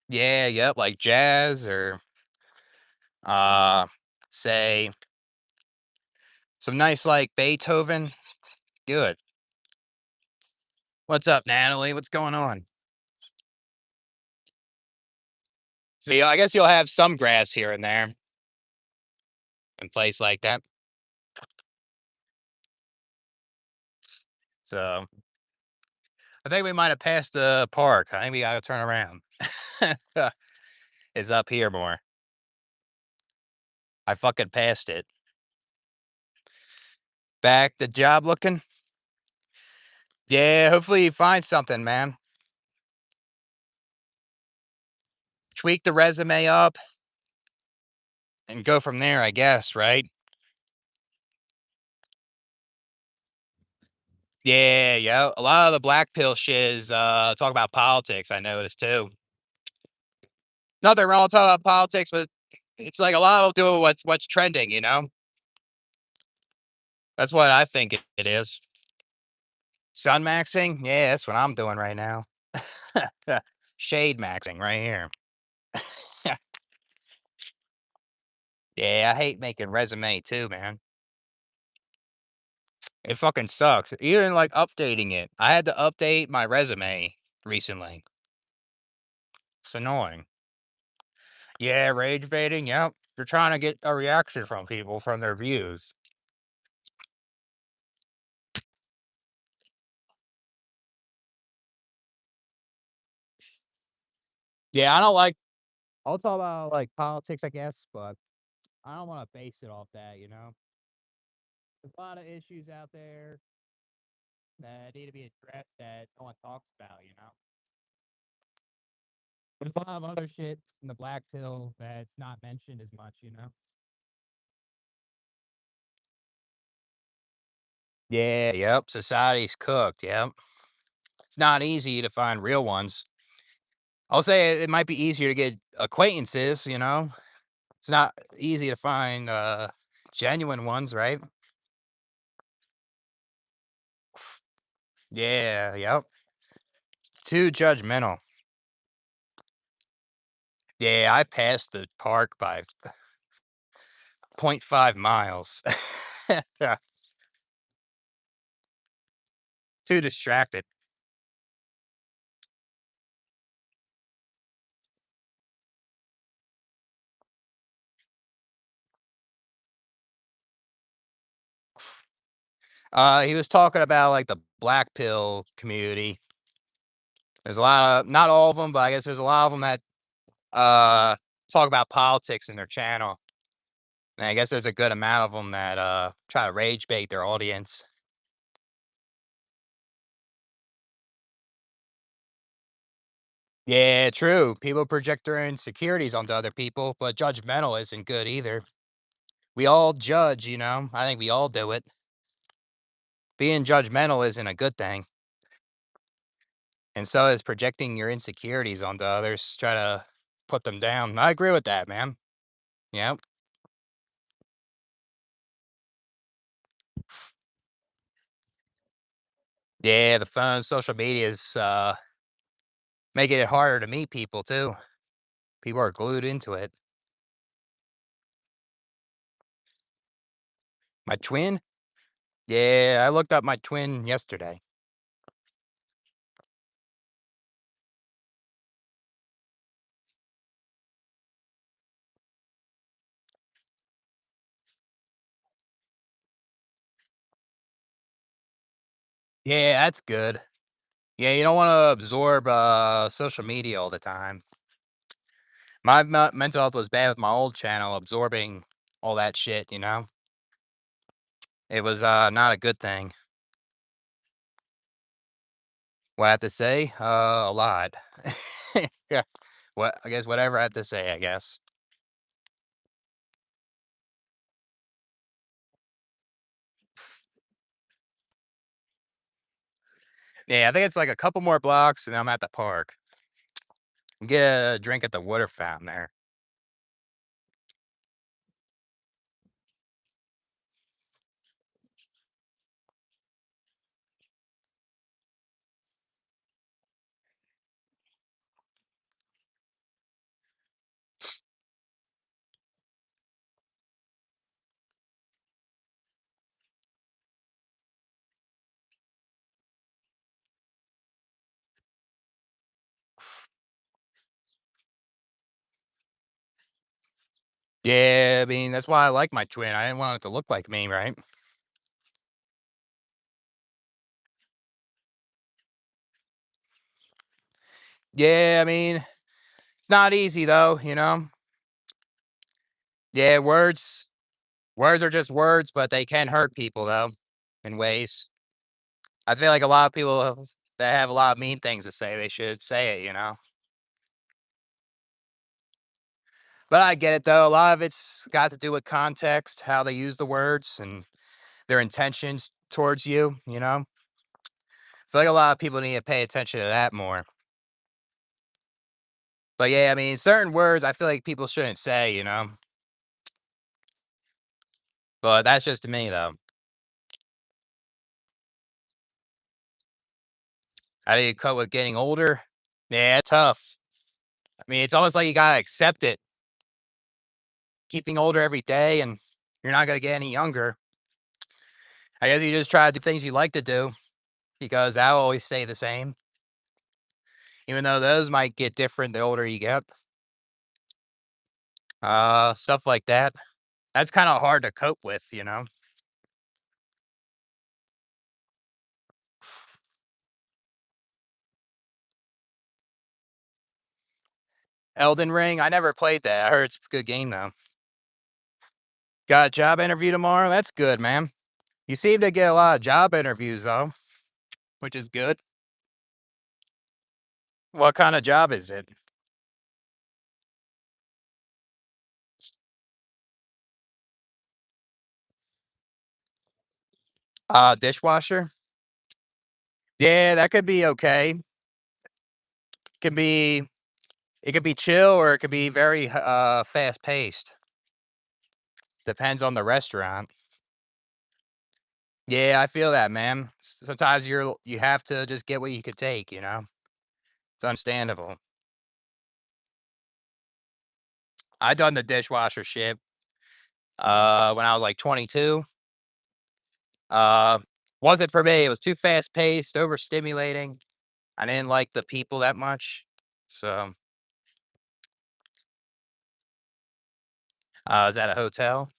Yeah, yep, like jazz or uh say some nice like Beethoven. Good. What's up, Natalie? What's going on? So yeah, I guess you'll have some grass here and there in place like that. So I think we might have passed the park. I think we gotta turn around. It's up here more. I fucking passed it. Back to job looking. Yeah, hopefully you find something, man. Tweak the resume up and go from there, I guess, right? Yeah, yeah. A lot of the black pill shit is talk about politics, I noticed too. Nothing wrong with talking about politics, but it's like a lot will do what's trending, you know? That's what I think it is. Sun maxing? Yeah, that's what I'm doing right now. Shade maxing right here. Yeah, I hate making resume too, man. It fucking sucks. Even like updating it. I had to update my resume recently. It's annoying. Yeah, rage baiting. Yep. You're trying to get a reaction from people from their views. Yeah, I don't like. I'll talk about like politics, I guess, but I don't want to base it off that. You know, there's a lot of issues out there that need to be addressed that no one talks about. You know, there's a lot of other shit in the black pill that's not mentioned as much. You know. Yeah. Yep. Society's cooked. Yep. It's not easy to find real ones. I'll say it might be easier to get acquaintances. You know, it's not easy to find genuine ones, right? Yeah. Yep. Too judgmental. Yeah, I passed the park by point 0.5 miles. Yeah, too distracted. He was talking about like the black pill community. There's a lot of not all of them, but I guess there's a lot of them that uh talk about politics in their channel. And I guess there's a good amount of them that try to rage bait their audience. Yeah, true. People project their insecurities onto other people, but judgmental isn't good either. We all judge, you know. I think we all do it. Being judgmental isn't a good thing. And so is projecting your insecurities onto others, try to put them down. I agree with that, man. Yep. Yeah, the phone, social media is making it harder to meet people too. People are glued into it. My twin? Yeah, I looked up my twin yesterday. Yeah, that's good. Yeah, you don't want to absorb social media all the time. My mental health was bad with my old channel, absorbing all that shit. It was not a good thing. What I have to say? A lot. Yeah. What I guess whatever I have to say. I guess. Yeah, I think it's like a couple more blocks, and I'm at the park. Get a drink at the water fountain there. Yeah, I mean that's why I like my twin. I didn't want it to look like me, right? Yeah, I mean it's not easy though. Yeah, words are just words, but they can hurt people though, in ways. I feel like a lot of people that have a lot of mean things to say, they should say it. But I get it though. A lot of it's got to do with context, how they use the words, and their intentions towards you. I feel like a lot of people need to pay attention to that more. But yeah, I mean, certain words I feel like people shouldn't say. But that's just me though. How do you cope with getting older? Yeah, it's tough. I mean, it's almost like you gotta accept it. Keeping older every day, and you're not gonna get any younger. I guess you just try to do things you like to do because that'll always stay the same, even though those might get different the older you get. Stuff like that. That's kind of hard to cope with. Elden Ring. I never played that. I heard it's a good game though. Got a job interview tomorrow. That's good, man. You seem to get a lot of job interviews though, which is good. What kind of job is it? Dishwasher. Yeah, that could be okay. Can be It could be chill or it could be very fast paced. Depends on the restaurant. Yeah, I feel that, man. Sometimes you have to just get what you could take. It's understandable. I done the dishwasher shit when I was like 22. Uh wasn't for me. It was too fast paced, overstimulating. I didn't like the people that much. So, I was at a hotel.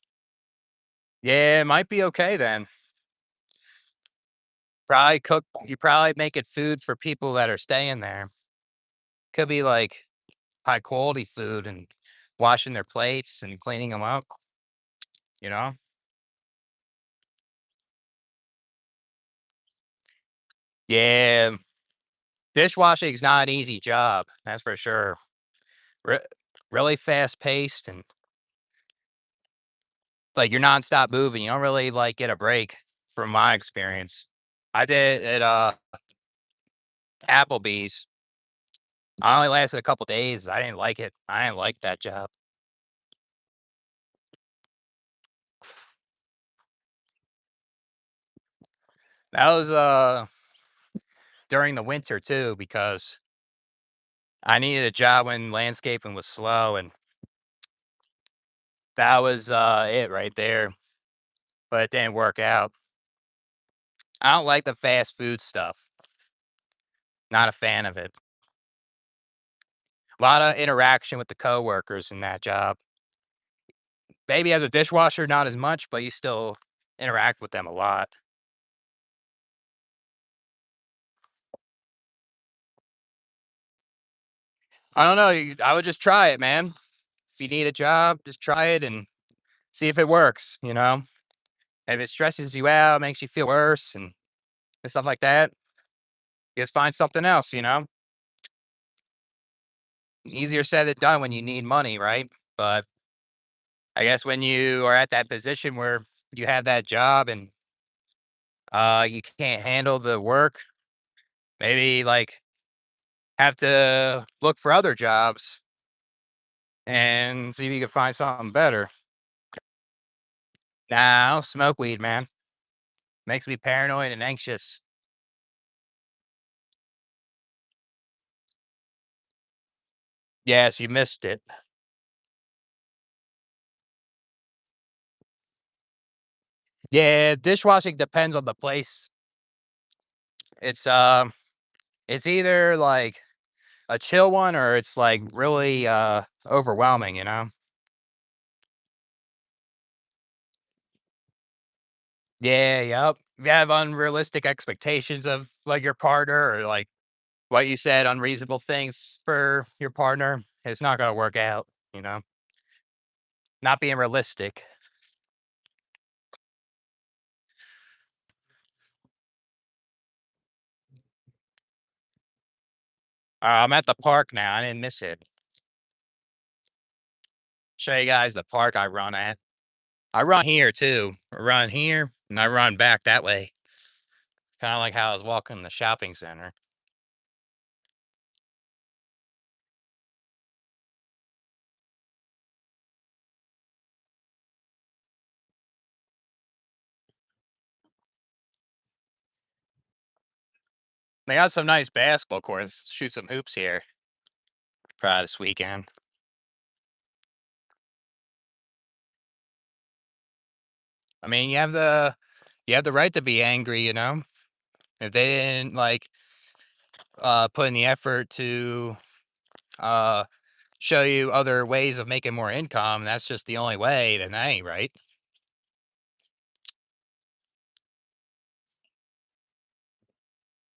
Yeah, it might be okay then. You probably making food for people that are staying there. Could be like high quality food and washing their plates and cleaning them up, you know? Yeah, dishwashing is not an easy job, that's for sure. Re- really fast paced and like you're nonstop moving. You don't really like get a break from my experience. I did at Applebee's. I only lasted a couple days. I didn't like it. I didn't like that job. That was during the winter too because I needed a job when landscaping was slow, and that was it right there. but it didn't work out. I don't like the fast food stuff. Not a fan of it. A lot of interaction with the coworkers in that job. Maybe as a dishwasher, not as much, but you still interact with them a lot. I don't know. I would just try it, man. If you need a job, just try it and see if it works, you know? If it stresses you out, makes you feel worse and stuff like that, just find something else, you know? Easier said than done when you need money, right? But I guess when you are at that position where you have that job and you can't handle the work, maybe like have to look for other jobs and see if you can find something better. Nah, I don't smoke weed, man. Makes me paranoid and anxious. Yes, you missed it. Yeah, dishwashing depends on the place. It's it's either like a chill one or it's like really overwhelming, you know? Yeah, yep. If you have unrealistic expectations of like your partner or like what you said, unreasonable things for your partner, it's not gonna work out, you know? Not being realistic. I'm at the park now. I didn't miss it. Show you guys the park I run at. I run here too. I run here and I run back that way. Kind of like how I was walking the shopping center. They got some nice basketball courts. Shoot some hoops here. Probably this weekend. I mean, you have the right to be angry, you know. If they didn't like put in the effort to uh show you other ways of making more income, that's just the only way, then that ain't right.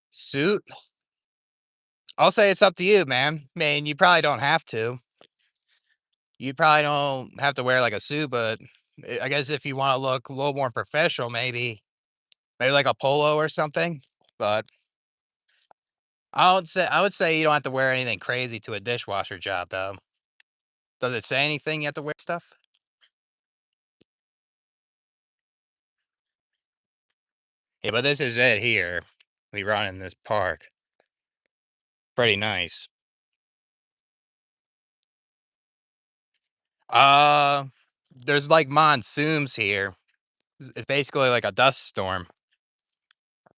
Suit? I'll say it's up to you, man. I mean, you probably don't have to. You probably don't have to wear like a suit, but I guess if you want to look a little more professional, maybe like a polo or something. But I would say you don't have to wear anything crazy to a dishwasher job, though. Does it say anything you have to wear stuff? Yeah, but this is it here. We run in this park. Pretty nice. Uh, there's like monsoons here. It's basically like a dust storm.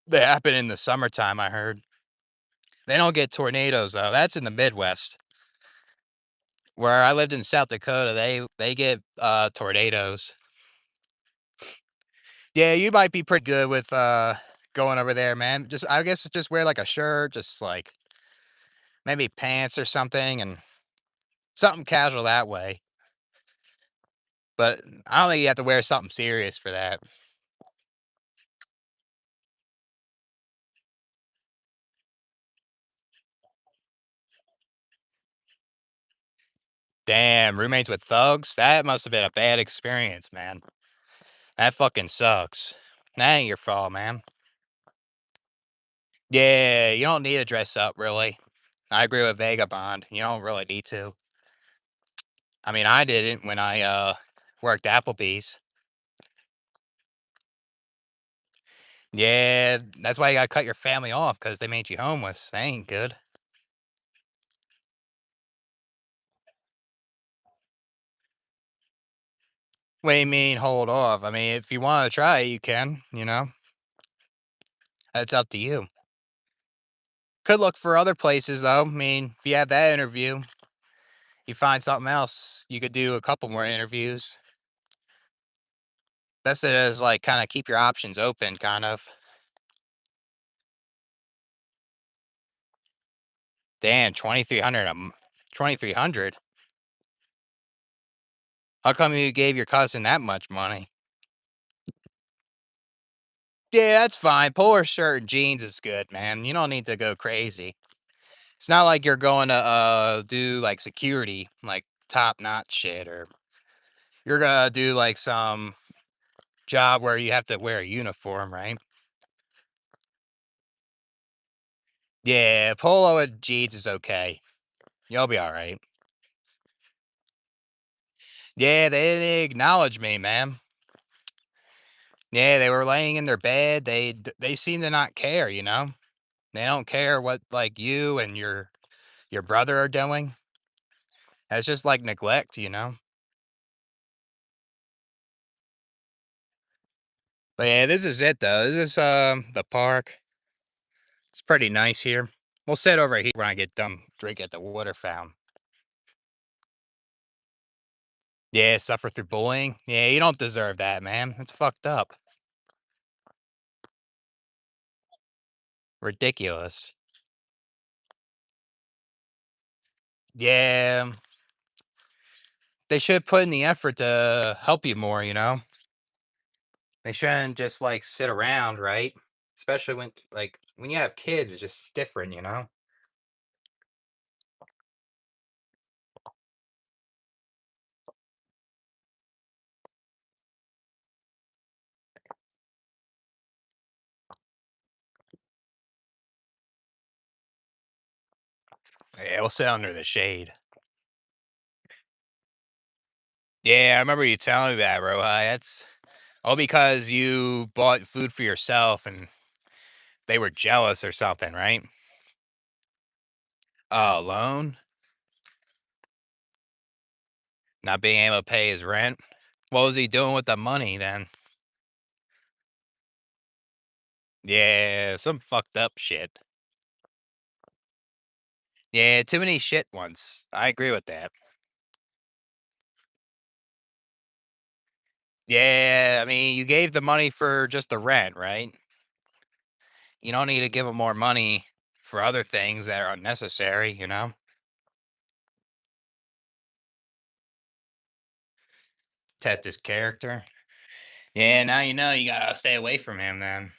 They happen in the summertime, I heard. They don't get tornadoes though. That's in the Midwest. Where I lived in South Dakota, they get tornadoes. Yeah, you might be pretty good with going over there, man. Just I guess just wear like a shirt, just like maybe pants or something and something casual that way. But I don't think you have to wear something serious for that. Damn, roommates with thugs? That must have been a bad experience, man. That fucking sucks. That ain't your fault, man. Yeah, you don't need to dress up, really. I agree with Vagabond. You don't really need to. I mean, I didn't when I worked Applebee's. Yeah, that's why you gotta cut your family off because they made you homeless. That ain't good. What do you mean, hold off? I mean, if you want to try it, you can. You know, that's up to you. Could look for other places though. I mean, if you have that interview, you find something else. You could do a couple more interviews. Best it is like kind of keep your options open, kind of. Damn, 2,300. 2,300. How come you gave your cousin that much money? Yeah, that's fine. Polo shirt and jeans is good, man. You don't need to go crazy. It's not like you're going to do like security, like top notch shit, or you're gonna do like some job where you have to wear a uniform, right? Yeah, polo and jeans is okay. You'll be all right. Yeah, they didn't acknowledge me, man. Yeah, they were laying in their bed. They seem to not care, you know. They don't care what like you and your brother are doing. It's just like neglect, you know. But yeah, this is it though. This is the park. It's pretty nice here. We'll sit over here when I get done drink at the water fountain. Yeah, suffer through bullying. Yeah, you don't deserve that, man. It's fucked up. Ridiculous. Yeah, they should put in the effort to help you more, you know? They shouldn't just like sit around, right? Especially when you have kids, it's just different, you know? Yeah, we'll sit under the shade. Yeah, I remember you telling me that, bro. That's all because you bought food for yourself and they were jealous or something, right? Alone, not being able to pay his rent. What was he doing with the money then? Yeah, some fucked up shit. Yeah, too many shit ones. I agree with that. Yeah, I mean, you gave the money for just the rent, right? You don't need to give him more money for other things that are unnecessary, you know? Test his character. Yeah, now you know you gotta stay away from him then.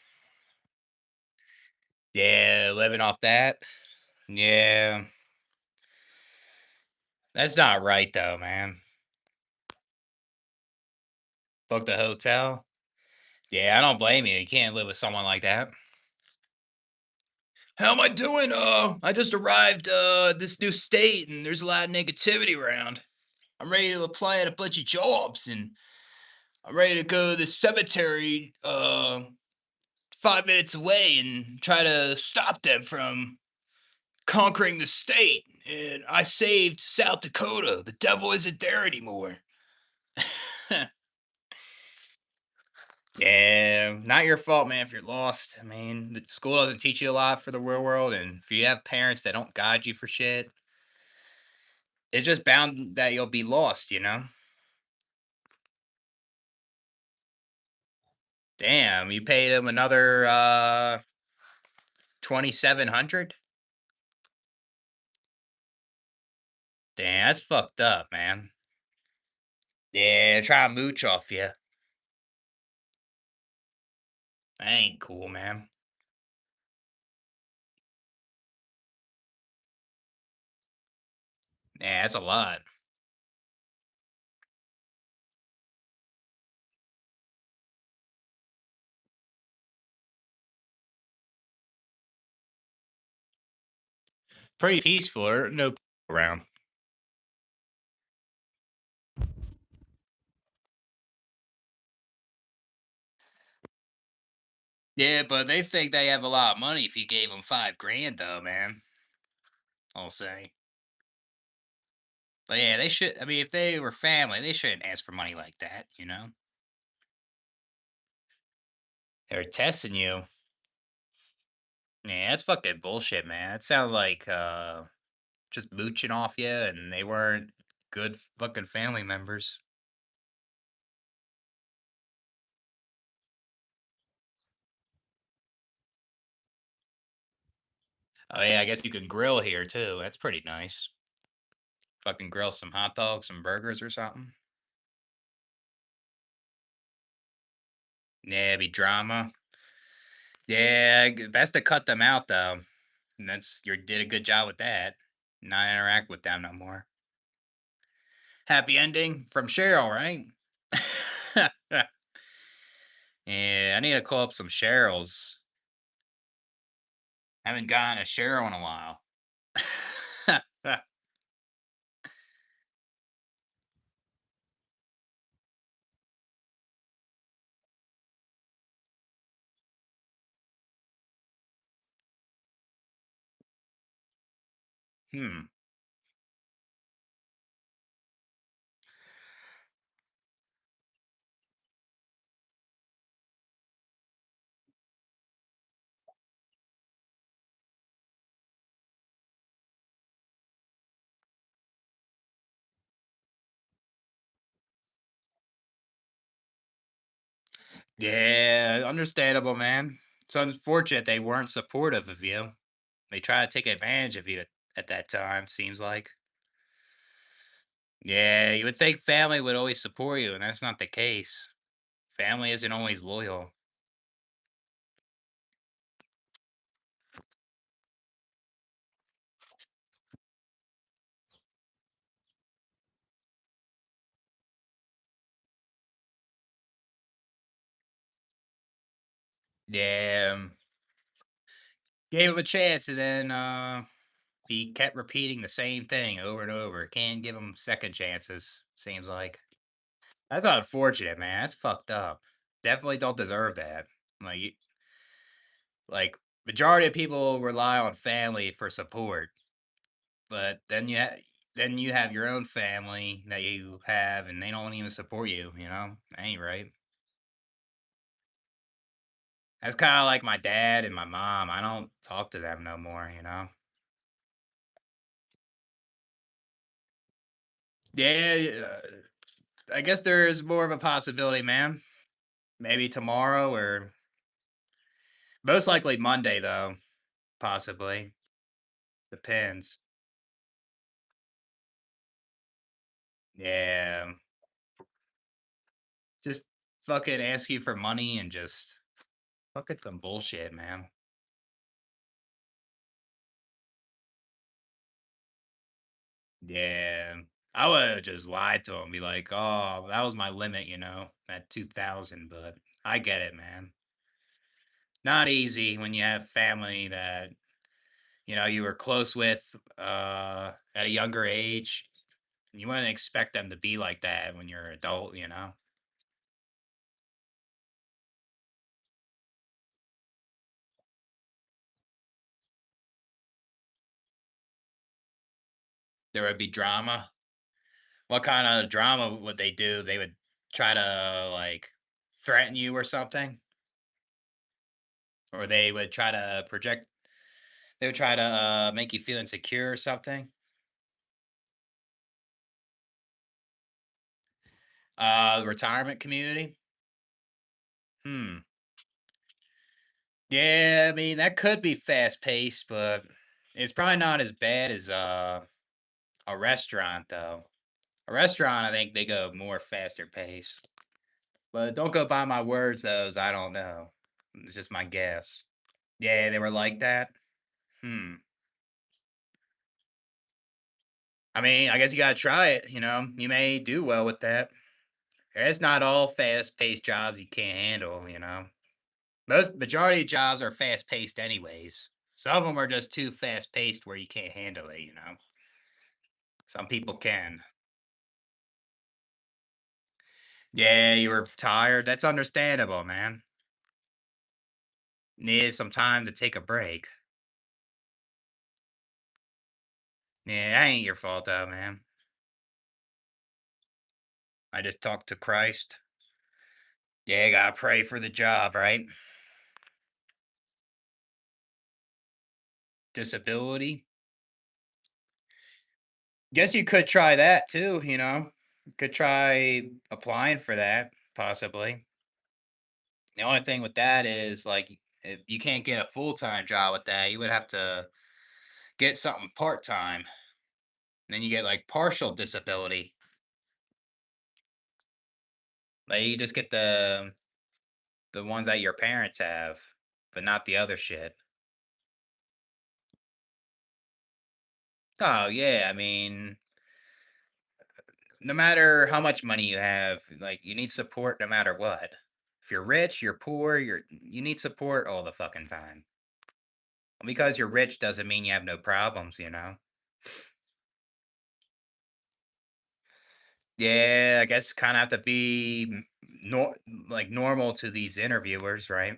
Yeah, living off that. Yeah, that's not right though, man. Book the hotel. Yeah, I don't blame you. You can't live with someone like that. How am I doing? I just arrived this new state and there's a lot of negativity around. I'm ready to apply at a bunch of jobs and I'm ready to go to the cemetery 5 minutes away and try to stop them from conquering the state. And I saved South Dakota. The devil isn't there anymore. Yeah, not your fault, man, if you're lost. I mean, the school doesn't teach you a lot for the real world, and if you have parents that don't guide you for shit, it's just bound that you'll be lost, you know? Damn, you paid him another 2,700? Damn, that's fucked up, man. Yeah, try to mooch off you. That ain't cool, man. Yeah, that's a lot. Pretty peaceful, no around. Yeah, but they think they have a lot of money if you gave them 5 grand, though, man. I'll say. But yeah, they should. I mean, if they were family, they shouldn't ask for money like that, you know? They're testing you. Yeah, that's fucking bullshit, man. It sounds like just mooching off you and they weren't good fucking family members. Oh yeah, I guess you can grill here too. That's pretty nice. Fucking grill some hot dogs, some burgers or something. Yeah, be drama. Yeah, best to cut them out though. And that's you did a good job with that. Not interact with them no more. Happy ending from Cheryl, right? Yeah, I need to call up some Cheryls. Haven't gotten a Cheryl in a while. Hmm. Yeah, understandable, man. It's unfortunate they weren't supportive of you. They try to take advantage of you at that time, seems like. Yeah, you would think family would always support you, and that's not the case. Family isn't always loyal. Yeah, gave him a chance, and then he kept repeating the same thing over and over. Can't give him second chances. Seems like that's unfortunate, man. That's fucked up. Definitely don't deserve that. Like, like majority of people rely on family for support, but then you have your own family that you have, and they don't even support you. You know, that ain't right. That's kind of like my dad and my mom. I don't talk to them no more. You know. Yeah, I guess there is more of a possibility, man. Maybe tomorrow or most likely Monday, though. Possibly. Depends. Yeah. Just fucking ask you for money and just fucking some bullshit, man. Yeah. I would have just lied to him, be like, oh, that was my limit, at 2000. But I get it, man. Not easy when you have family that, you were close with at a younger age. You wouldn't expect them to be like that when you're an adult. There would be drama. What kind of drama would they do? They would try to, like, threaten you or something? Or they would try to project they would try to, make you feel insecure or something? Retirement community? Hmm. Yeah, I mean, that could be fast-paced, but it's probably not as bad as, a restaurant, though. A restaurant, I think they go more faster pace. But don't go by my words, though, as I don't know. It's just my guess. Yeah, they were like that? Hmm. I mean, I guess you gotta try it. You may do well with that. It's not all fast-paced jobs you can't handle. Most majority of jobs are fast-paced anyways. Some of them are just too fast-paced where you can't handle it. Some people can. Yeah, you were tired. That's understandable, man. Needed some time to take a break. Yeah, that ain't your fault though, man. I just talked to Christ. Yeah, gotta pray for the job, right? Disability. Guess you could try that too. Could try applying for that, possibly. The only thing with that is like if you can't get a full-time job with that. You would have to get something part time. Then you get like partial disability. Like you just get the ones that your parents have, but not the other shit. Oh yeah, I mean, no matter how much money you have, like you need support no matter what. If you're rich, you're poor, you need support all the fucking time. Because you're rich doesn't mean you have no problems, you know? Yeah, I guess kind of have to be like normal to these interviewers, right?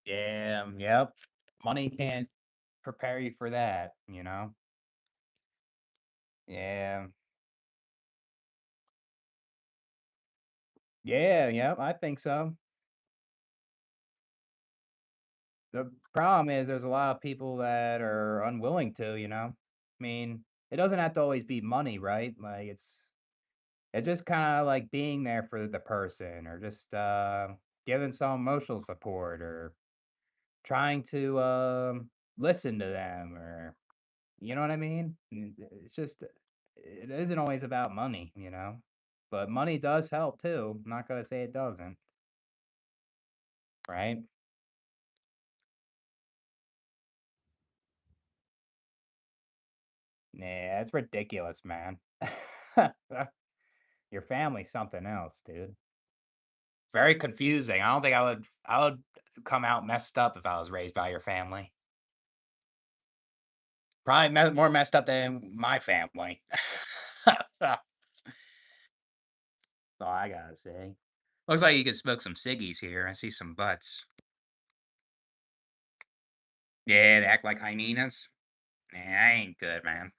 Yeah, yep. Money can't prepare you for that, you know? Yeah. Yeah, yep, I think so. The problem is there's a lot of people that are unwilling to, you know? I mean, it doesn't have to always be money, right? Like it's just kind of like being there for the person or just giving some emotional support or trying to listen to them or you know what I mean? It's just it isn't always about money, you know? But money does help too. I'm not gonna say it doesn't, right? Yeah, it's ridiculous, man. Your family's something else, dude. Very confusing. I don't think I would come out messed up if I was raised by your family. Probably more messed up than my family. That's all I gotta say. Looks like you could smoke some ciggies here. I see some butts. Yeah, they act like hyenas. Yeah, I ain't good, man.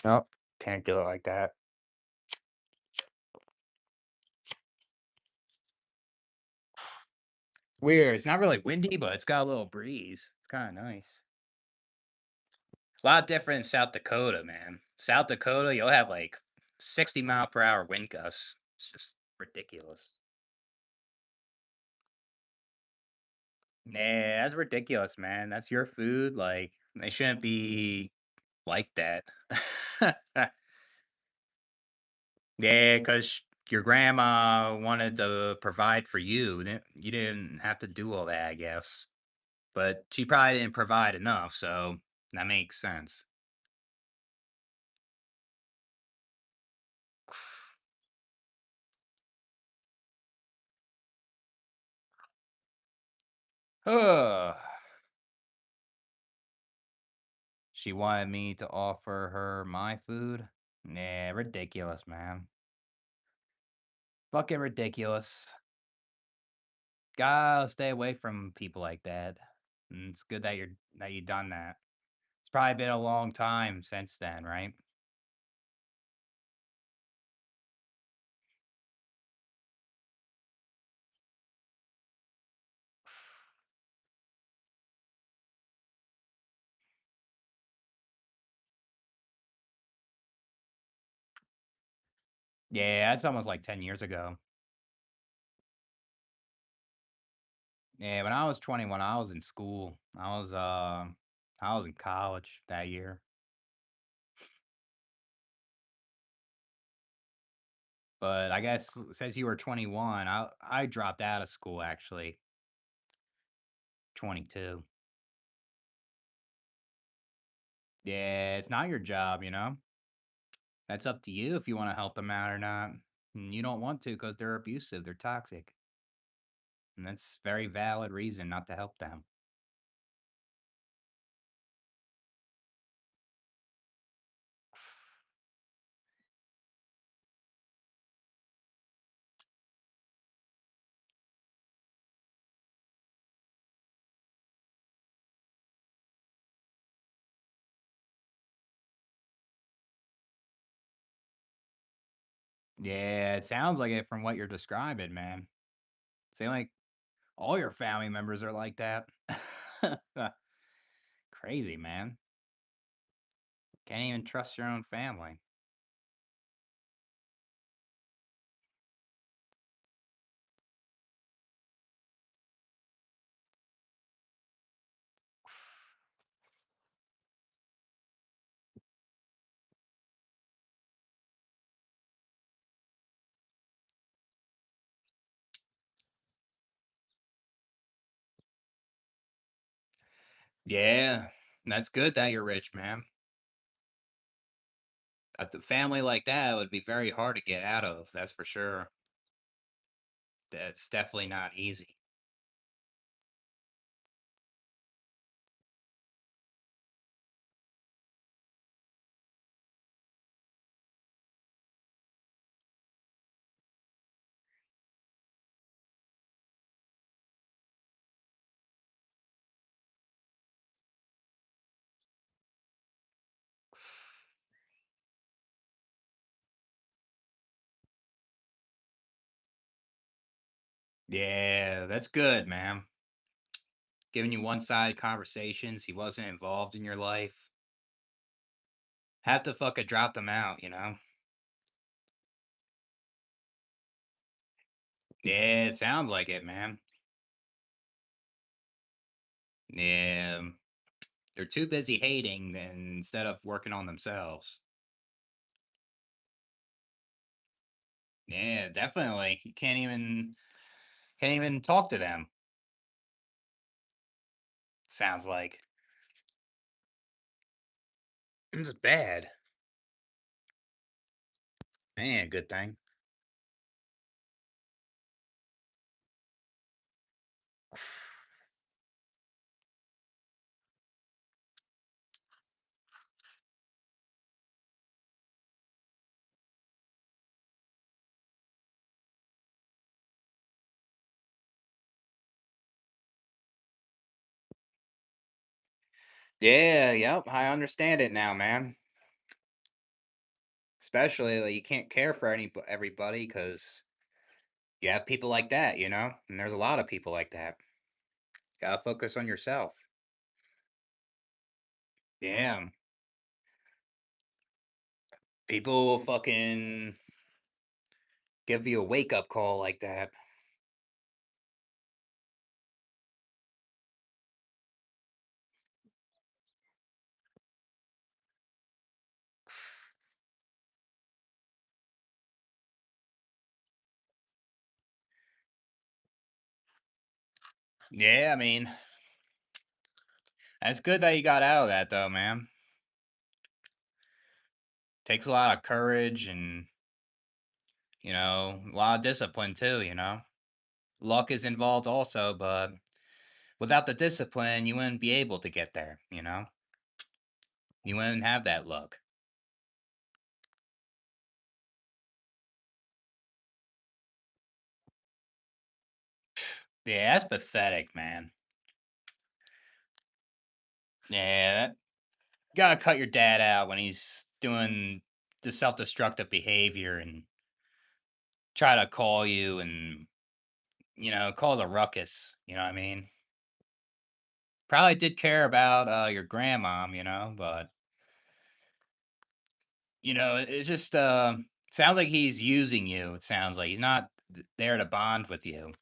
Nope, can't do it like that. Weird. It's not really windy, but it's got a little breeze. It's kind of nice. It's a lot different in South Dakota, man. South Dakota, you'll have like 60-mile-per-hour wind gusts. It's just ridiculous. Nah, that's ridiculous, man. That's your food. Like, they shouldn't be like that. Yeah, because your grandma wanted to provide for you. You didn't have to do all that, I guess. But she probably didn't provide enough, so that makes sense. Ugh. She wanted me to offer her my food? Nah, ridiculous, man. Fucking ridiculous. Gotta stay away from people like that. And it's good that you done that. It's probably been a long time since then, right? Yeah, that's almost like 10 years ago. Yeah, when I was 21, I was in school. I was in college that year. But I guess since you were 21, I dropped out of school actually, 22. Yeah, it's not your job, you know? That's up to you if you want to help them out or not. And you don't want to because they're abusive, they're toxic. And that's very valid reason not to help them. Yeah, it sounds like it from what you're describing, man. Seem like all your family members are like that. Crazy, man. Can't even trust your own family. Yeah, that's good that you're rich, man. A family like that would be very hard to get out of, that's for sure. That's definitely not easy. Yeah, that's good, man. Giving you one-sided conversations, he wasn't involved in your life. Have to fucking drop them out, you know? Yeah, it sounds like it, man. Yeah, they're too busy hating than instead of working on themselves. Yeah, definitely. You can't even talk to them. Sounds like. It's bad. Man, good thing. Yeah, yep. I understand it now, man. Especially like you can't care for everybody because you have people like that, you know. And there's a lot of people like that. Gotta focus on yourself. Yeah, people will fucking give you a wake up call like that. Yeah, I mean, that's good that you got out of that though, man. Takes a lot of courage and a lot of discipline too. Luck is involved also, but without the discipline, you wouldn't be able to get there. You wouldn't have that luck. Yeah, that's pathetic, man. Yeah, gotta cut your dad out when he's doing the self-destructive behavior and try to call you and cause a ruckus. You know what I mean? Probably did care about your grandmom, but it's just sounds like he's using you. It sounds like he's not there to bond with you.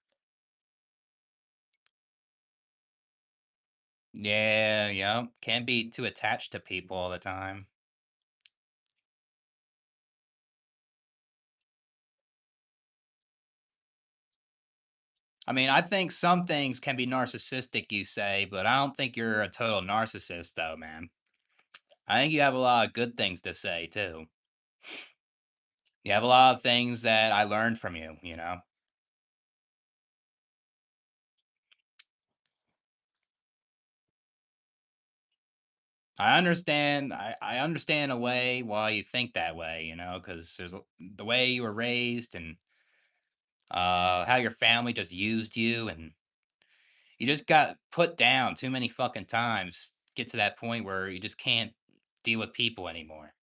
Yeah, yeah. Can't be too attached to people all the time. I mean, I think some things can be narcissistic, you say, but I don't think you're a total narcissist, though, man. I think you have a lot of good things to say, too. You have a lot of things that I learned from you. I understand a way why you think that way, because the way you were raised and how your family just used you and you just got put down too many fucking times. Get to that point where you just can't deal with people anymore,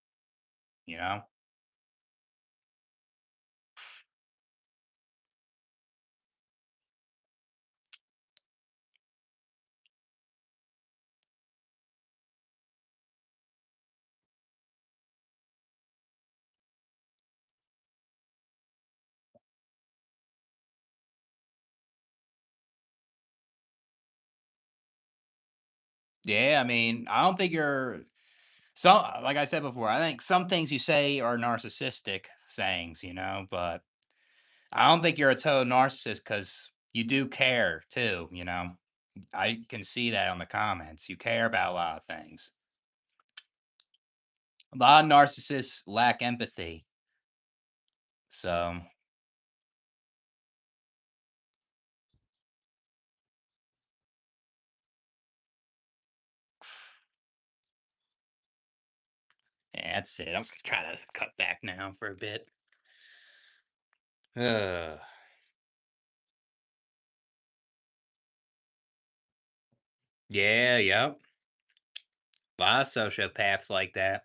you know? Yeah, I mean, I don't think you're so like I said before, I think some things you say are narcissistic sayings, but I don't think you're a total narcissist because you do care too, I can see that on the comments. You care about a lot of things. A lot of narcissists lack empathy. So, yeah, that's it. I'm gonna try to cut back now for a bit. Ugh. Yeah, yep. A lot of sociopaths like that.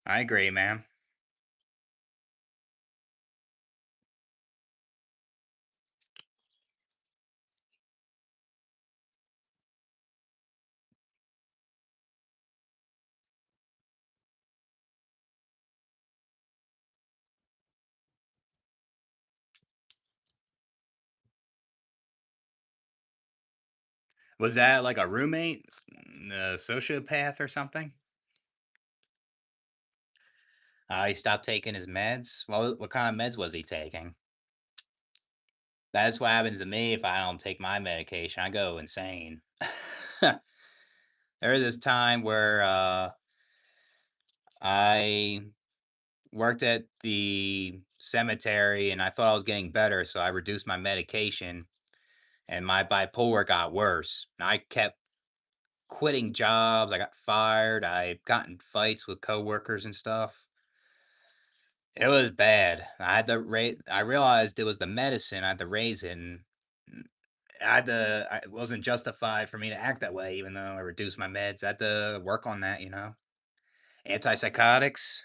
I agree, man. Was that like a roommate, a sociopath or something? He stopped taking his meds. Well, what kind of meds was he taking? That's what happens to me if I don't take my medication. I go insane. There was this time where I worked at the cemetery and I thought I was getting better, so I reduced my medication and my bipolar got worse. And I kept quitting jobs. I got fired. I got in fights with coworkers and stuff. It was bad. I had to rate. I realized it was the medicine. I had to raise it, and I had to. It wasn't justified for me to act that way, even though I reduced my meds. I had to work on that. Antipsychotics.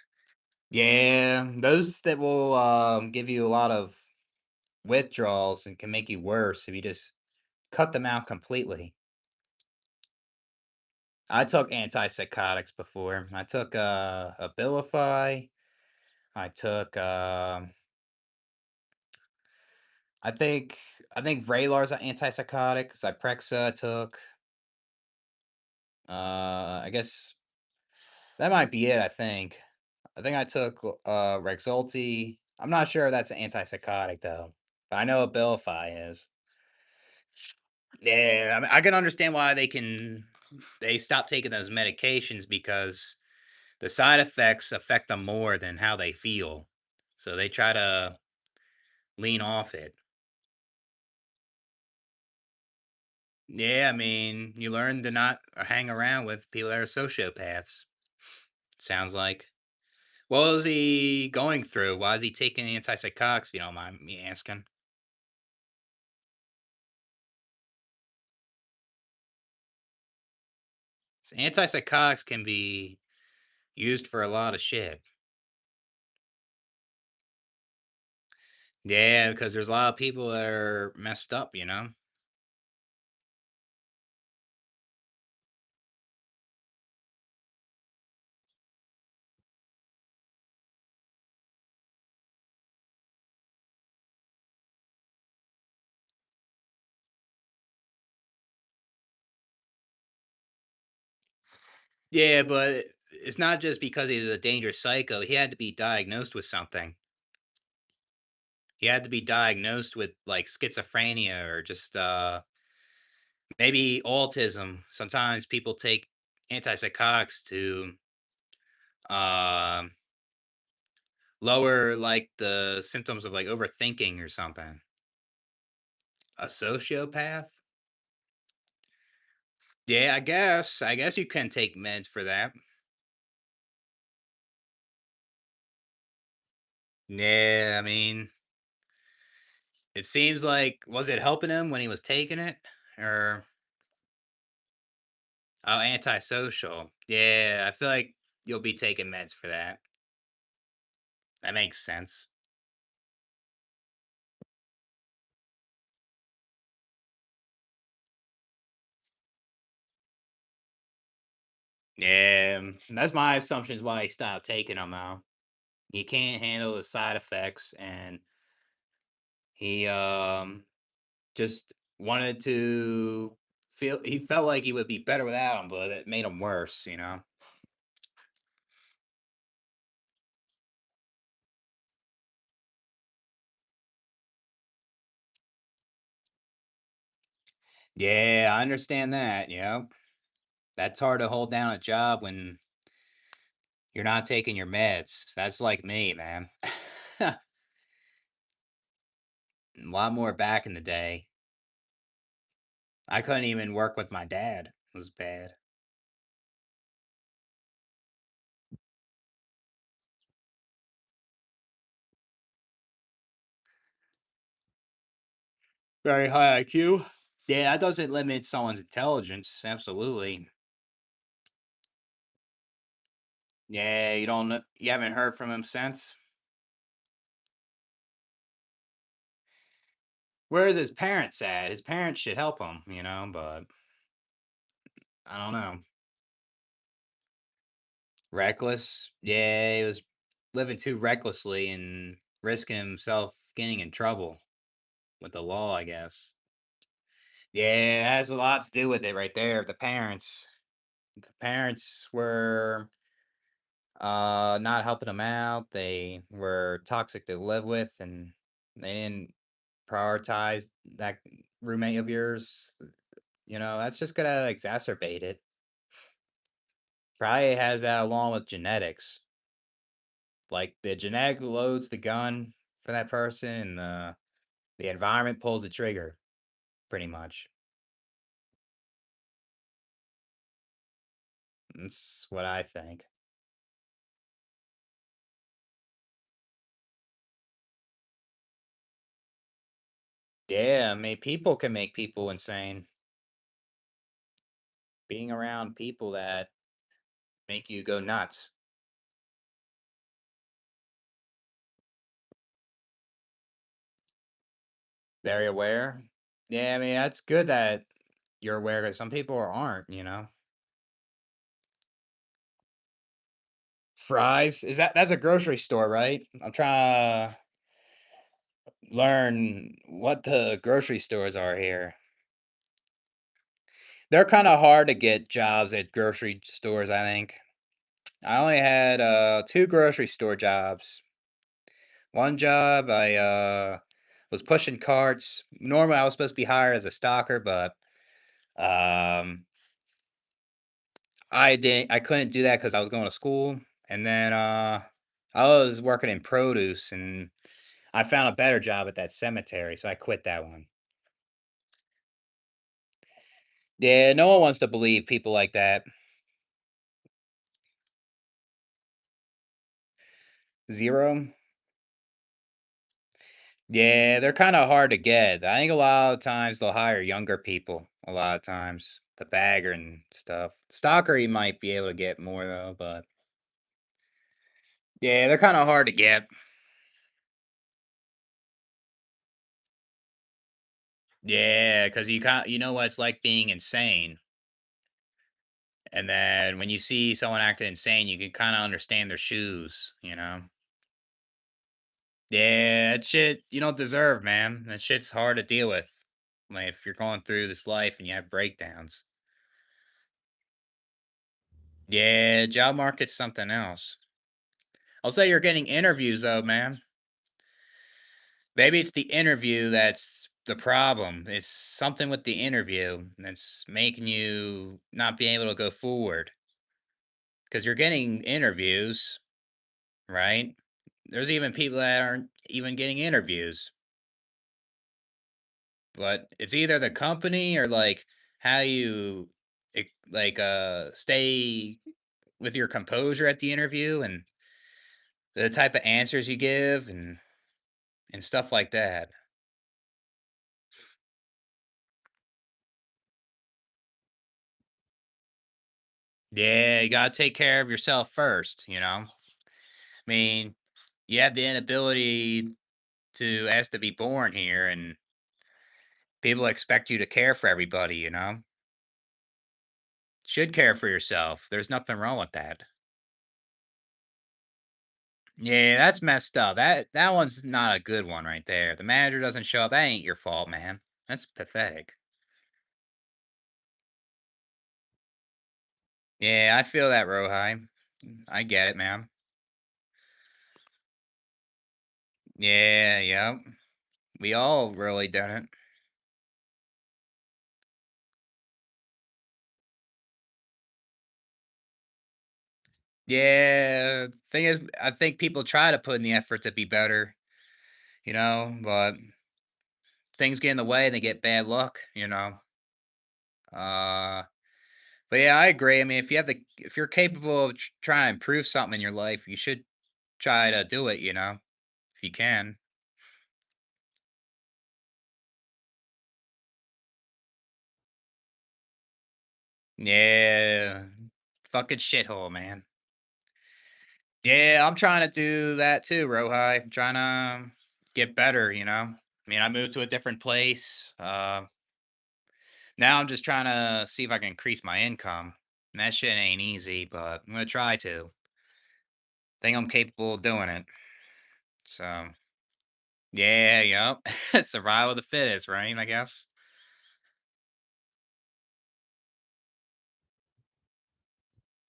Yeah, those that will give you a lot of withdrawals and can make you worse if you just cut them out completely. I took antipsychotics before. I took Abilify. I took I think Vraylar's an antipsychotic. Zyprexa I took. I guess that might be it. I think I took Rexulti. I'm not sure if that's an antipsychotic though. But I know Abilify is. Yeah, I mean, I can understand why they stop taking those medications because the side effects affect them more than how they feel. So they try to lean off it. Yeah, I mean, you learn to not hang around with people that are sociopaths. Sounds like. What was he going through? Why is he taking antipsychotics, if you don't mind me asking? Antipsychotics can be used for a lot of shit. Yeah, because there's a lot of people that are messed up. Yeah, but it's not just because he's a dangerous psycho. He had to be diagnosed with something. He had to be diagnosed with like schizophrenia or just maybe autism. Sometimes people take antipsychotics to uh, lower like the symptoms of like overthinking or something. A sociopath? Yeah, I guess. I guess you can take meds for that. Yeah, I mean, it seems like was it helping him when he was taking it? Or oh, antisocial. Yeah, I feel like you'll be taking meds for that. That makes sense. Yeah, that's my assumptions why he stopped taking them now. He can't handle the side effects, and he just wanted to Feel he felt like he would be better without him, but it made him worse, you know? Yeah, I understand that, yep. That's hard to hold down a job when you're not taking your meds. That's like me, man. A lot more back in the day. I couldn't even work with my dad. It was bad. Very high IQ. Yeah, that doesn't limit someone's intelligence. Absolutely. Yeah, you haven't heard from him since? Where is his parents at? His parents should help him, but I don't know. Reckless? Yeah, he was living too recklessly and risking himself getting in trouble with the law, I guess. Yeah, it has a lot to do with it right there. The parents. The parents were not helping him out. They were toxic to live with, and they didn't prioritize that roommate of yours. That's just gonna exacerbate it. Probably has that along with genetics. Like the genetic loads the gun for that person, and the environment pulls the trigger, pretty much. That's what I think. Yeah, I mean, people can make people insane. Being around people that make you go nuts. Very aware. Yeah, I mean, that's good that you're aware because some people aren't. Fries? That's a grocery store, right? I'm trying to learn what the grocery stores are here. They're kind of hard to get jobs at grocery stores, I think. I only had two grocery store jobs. One job, I was pushing carts. Normally, I was supposed to be hired as a stocker, but um, I couldn't do that because I was going to school. And then I was working in produce, and I found a better job at that cemetery, so I quit that one. Yeah, no one wants to believe people like that. Zero. Yeah, they're kind of hard to get. I think a lot of times they'll hire younger people. A lot of times, the bagger and stuff. Stalker, you might be able to get more though, but yeah, they're kind of hard to get. Yeah, because you know what it's like being insane, and then when you see someone acting insane, you can kind of understand their shoes. Yeah, that shit you don't deserve, man. That shit's hard to deal with. Like if you're going through this life and you have breakdowns. Yeah, job market's something else. I'll say you're getting interviews though, man. Maybe it's the interview that's the problem. It's something with the interview that's making you not be able to go forward. Because you're getting interviews, right? There's even people that aren't even getting interviews. But it's either the company or like how you stay with your composure at the interview and the type of answers you give and stuff like that. Yeah, you gotta take care of yourself first. I mean, you have the inability to ask to be born here, and people expect you to care for everybody. Should care for yourself. There's nothing wrong with that. Yeah, that's messed up. That one's not a good one right there. The manager doesn't show up. That ain't your fault, man. That's pathetic. Yeah, I feel that, Rohi. I get it, man. Yeah, yep. We all really done it. Yeah, thing is, I think people try to put in the effort to be better, but things get in the way and they get bad luck. Uh, but yeah, I agree. I mean, if you're capable of trying to improve something in your life, you should try to do it, if you can. Yeah, fucking shithole, man. Yeah, I'm trying to do that too, Rohi. I'm trying to get better. I mean, I moved to a different place. Now I'm just trying to see if I can increase my income. And that shit ain't easy, but I'm gonna try to. Think I'm capable of doing it. So yeah, yep. Survival of the fittest, right? I guess.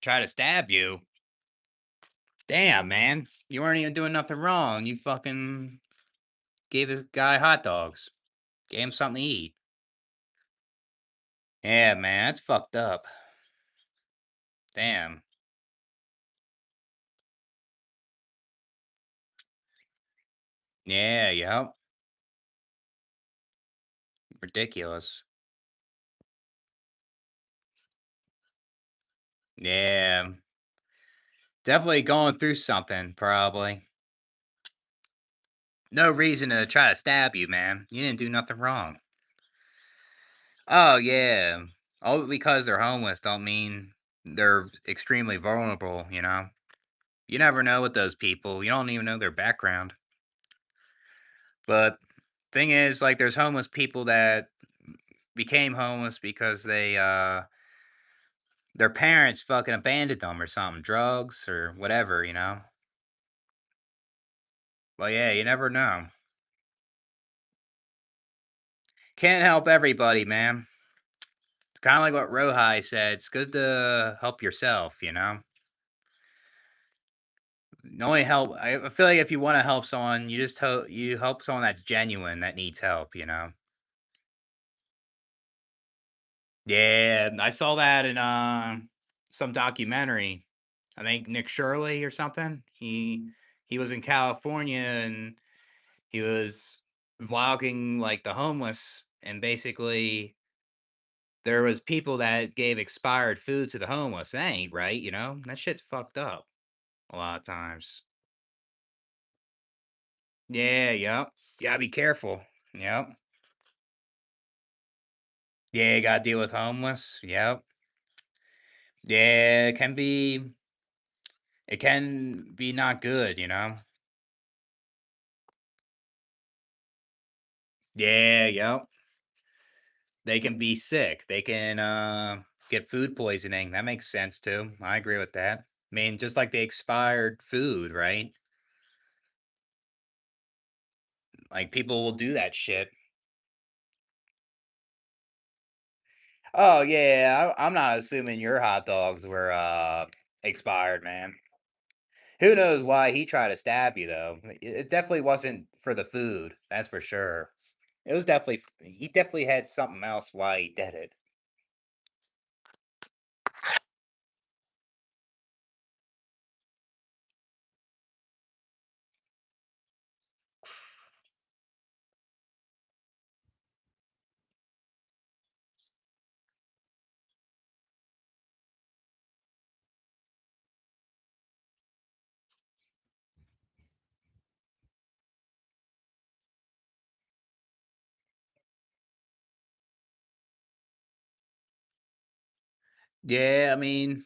Try to stab you. Damn, man. You weren't even doing nothing wrong. You fucking gave this guy hot dogs. Gave him something to eat. Yeah, man, that's fucked up. Damn. Yeah, yep. Ridiculous. Yeah. Definitely going through something, probably. No reason to try to stab you, man. You didn't do nothing wrong. Oh, yeah. All because they're homeless don't mean they're extremely vulnerable. You never know with those people. You don't even know their background. But thing is, like, there's homeless people that became homeless because their parents fucking abandoned them or something, drugs or whatever. Well, yeah, you never know. Can't help everybody, man. It's kind of like what Rohai said. It's good to help yourself. Only help. I feel like if you want to help someone, you help someone that's genuine that needs help. Yeah, I saw that in some documentary. I think Nick Shirley or something. He was in California and he was vlogging like the homeless, and basically there was people that gave expired food to the homeless. That ain't right. That shit's fucked up a lot of times. Yeah, yep. You gotta be careful. Yep. Yeah, you gotta deal with homeless. Yep. Yeah, it can be not good. Yeah, yep. They can be sick. They can get food poisoning. That makes sense too. I agree with that. I mean, just like the expired food, right? Like people will do that shit. Oh yeah, I'm not assuming your hot dogs were expired, man. Who knows why he tried to stab you though? It definitely wasn't for the food. That's for sure. It was definitely he definitely had something else why he did it. Yeah, I mean,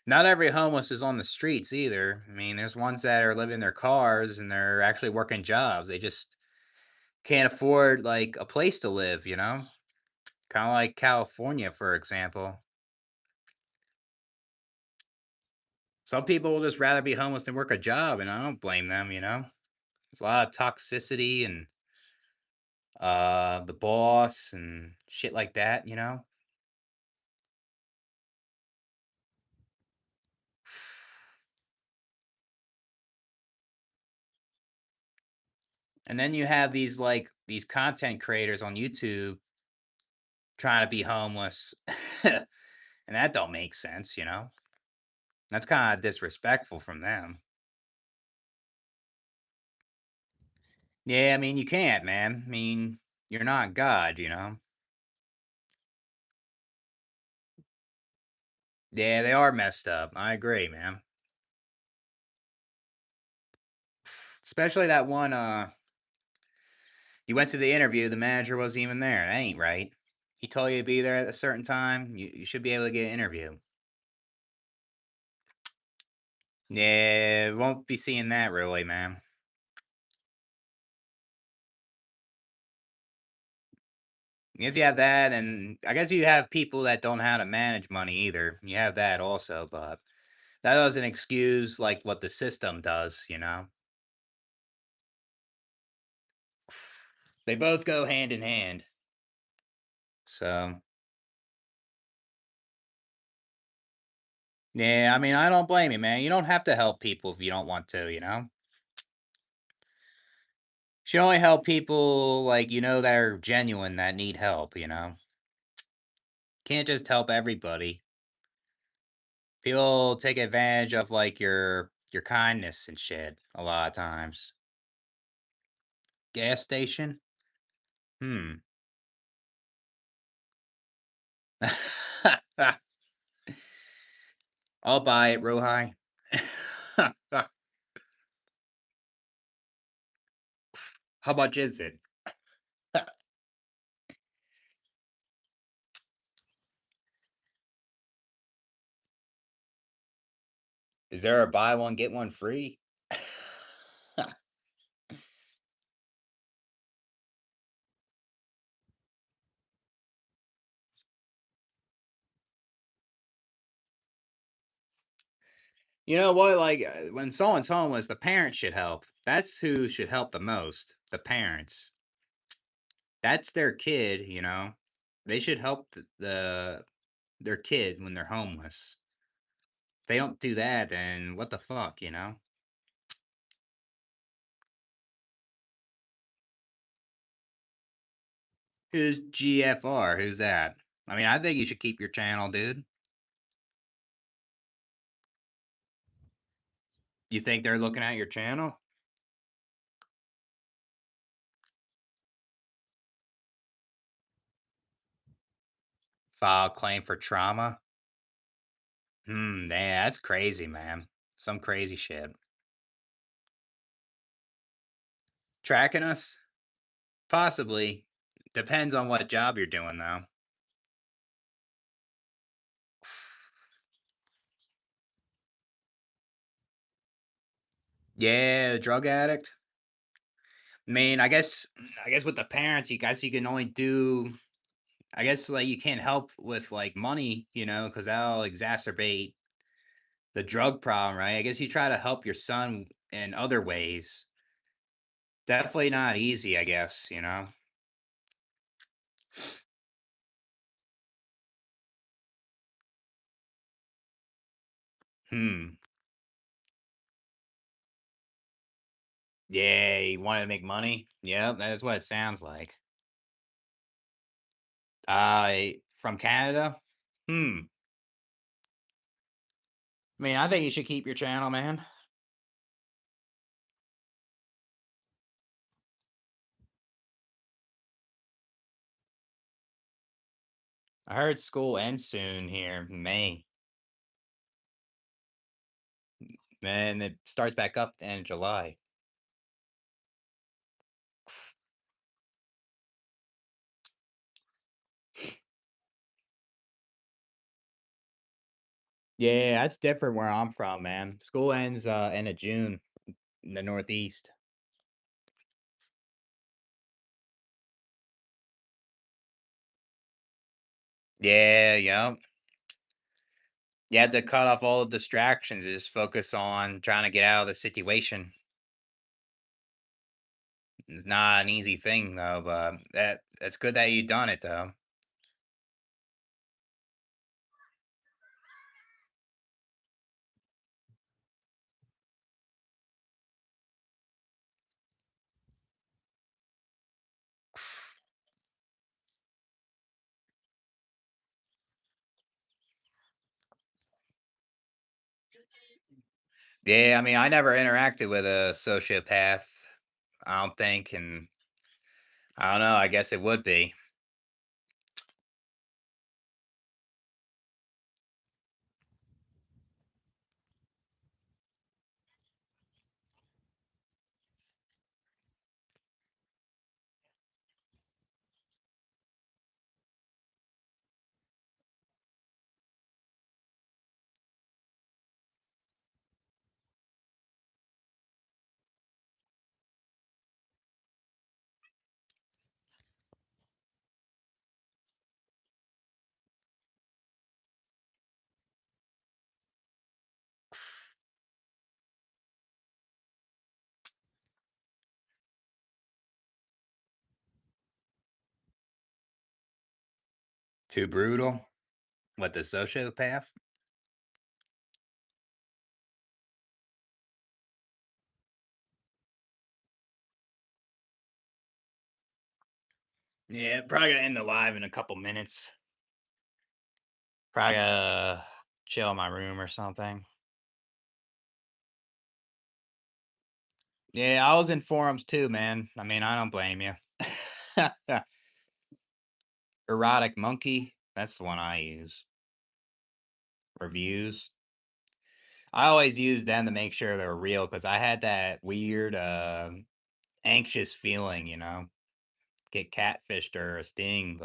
not every homeless is on the streets either. I mean, there's ones that are living in their cars and they're actually working jobs. They just can't afford like a place to live. Kind of like California, for example. Some people will just rather be homeless than work a job, and I don't blame them. There's a lot of toxicity and the boss and shit like that. And then you have these content creators on YouTube trying to be homeless. And that don't make sense, you know? That's kind of disrespectful from them. Yeah, I mean, you can't, man. I mean, you're not God, you know? Yeah, they are messed up. I agree, man. Especially that one, you went to the interview, the manager wasn't even there. That ain't right. He told you to be there at a certain time. You should be able to get an interview. Yeah, won't be seeing that really, man. I guess you have that, and I guess you have people that don't know how to manage money either. You have that also, but that doesn't excuse like what the system does, you know? They both go hand in hand. So, yeah, I mean, I don't blame you, man. You don't have to help people if you don't want to, you know? You should only help people like you know that are genuine that need help, you know? Can't just help everybody. People take advantage of like your kindness and shit a lot of times. Gas station? Hmm. I'll buy it, Rohi. How much is it? Is there a buy one get one free? You know what? Like when someone's homeless, the parents should help. That's who should help the most. The parents. That's their kid. You know, they should help their kid when they're homeless. If they don't do that, then what the fuck? You know. Who's GFR? Who's that? I mean, I think you should keep your channel, dude. You think they're looking at your channel? File claim for trauma? Yeah, that's crazy, man. Some crazy shit. Tracking us? Possibly. Depends on what job you're doing, though. Yeah, drug addict. I mean, I guess with the parents, you guys you can only do I guess like you can't help with like money, you know, because that'll exacerbate the drug problem, right? I guess you try to help your son in other ways. Definitely not easy, I guess, you know. Hmm. Yeah, you wanted to make money. Yep, that's what it sounds like. From Canada. Hmm. I mean, I think you should keep your channel, man. I heard school ends soon here, in May. Then it starts back up in July. Yeah, that's different where I'm from, man. School ends end of June in the Northeast. Yeah, yeah. You have to cut off all the distractions, and just focus on trying to get out of the situation. It's not an easy thing though, but that's good that you done it though. Yeah, I mean, I never interacted with a sociopath, I don't think, and I don't know, I guess it would be. Too brutal? What, the sociopath? Yeah, probably gonna end the live in a couple minutes. Probably chill in my room or something. Yeah, I was in forums too, man. I mean, I don't blame you. Erotic monkey, that's the one I use. Reviews. I always use them to make sure they're real because I had that weird, anxious feeling, get catfished or a sting.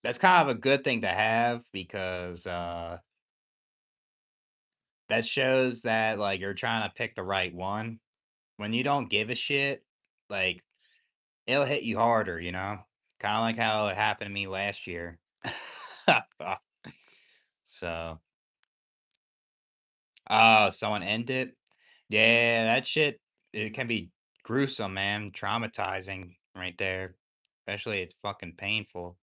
That's kind of a good thing to have because that shows that like you're trying to pick the right one. When you don't give a shit, like it'll hit you harder, kind of like how it happened to me last year. So, oh, someone ended. Yeah, that shit. It can be gruesome, man. Traumatizing right there. Especially it's fucking painful.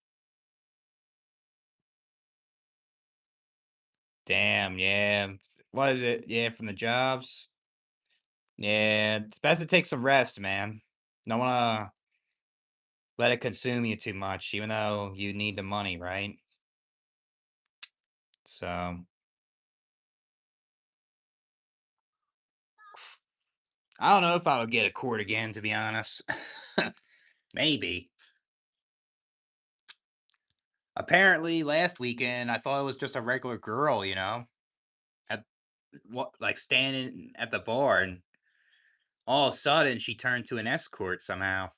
Damn, yeah. What is it? Yeah, from the jobs. Yeah, it's best to take some rest, man. Don't wanna let it consume you too much, even though you need the money, right? So I don't know if I would get a court again, to be honest. Maybe. Apparently, last weekend I thought it was just a regular girl, at what like standing at the bar, and all of a sudden she turned to an escort somehow.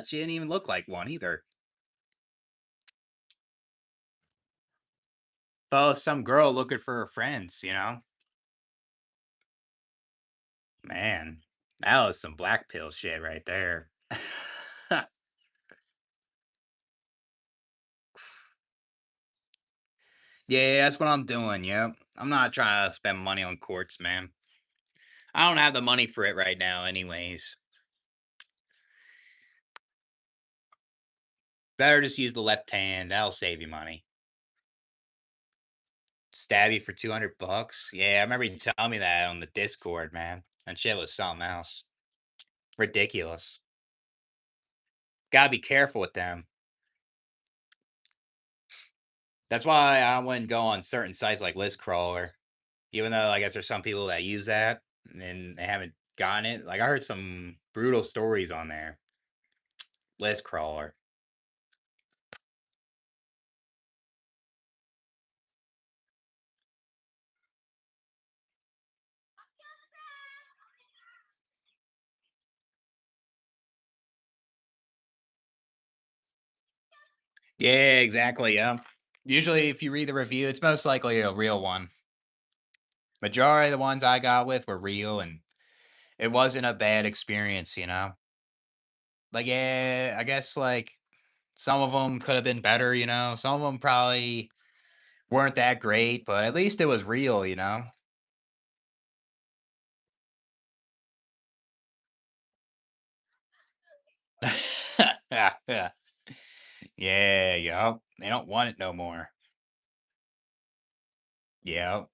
She didn't even look like one either. Thought it was some girl looking for her friends. Man, that was some black pill shit right there. Yeah, that's what I'm doing. Yep. I'm not trying to spend money on courts, man. I don't have the money for it right now, anyways. Better just use the left hand. That'll save you money. Stab you for 200 bucks. Yeah, I remember you telling me that on the Discord, man. That shit was something else. Ridiculous. Gotta be careful with them. That's why I wouldn't go on certain sites like List Crawler. Even though I guess there's some people that use that and they haven't gotten it. Like I heard some brutal stories on there. List Crawler. Yeah, exactly. Yeah. Usually, if you read the review, it's most likely a real one. Majority of the ones I got with were real, and it wasn't a bad experience. Like, yeah, I guess like some of them could have been better. Some of them probably weren't that great, but at least it was real. Yeah, yeah, yeah, yup. They don't want it no more. Yep.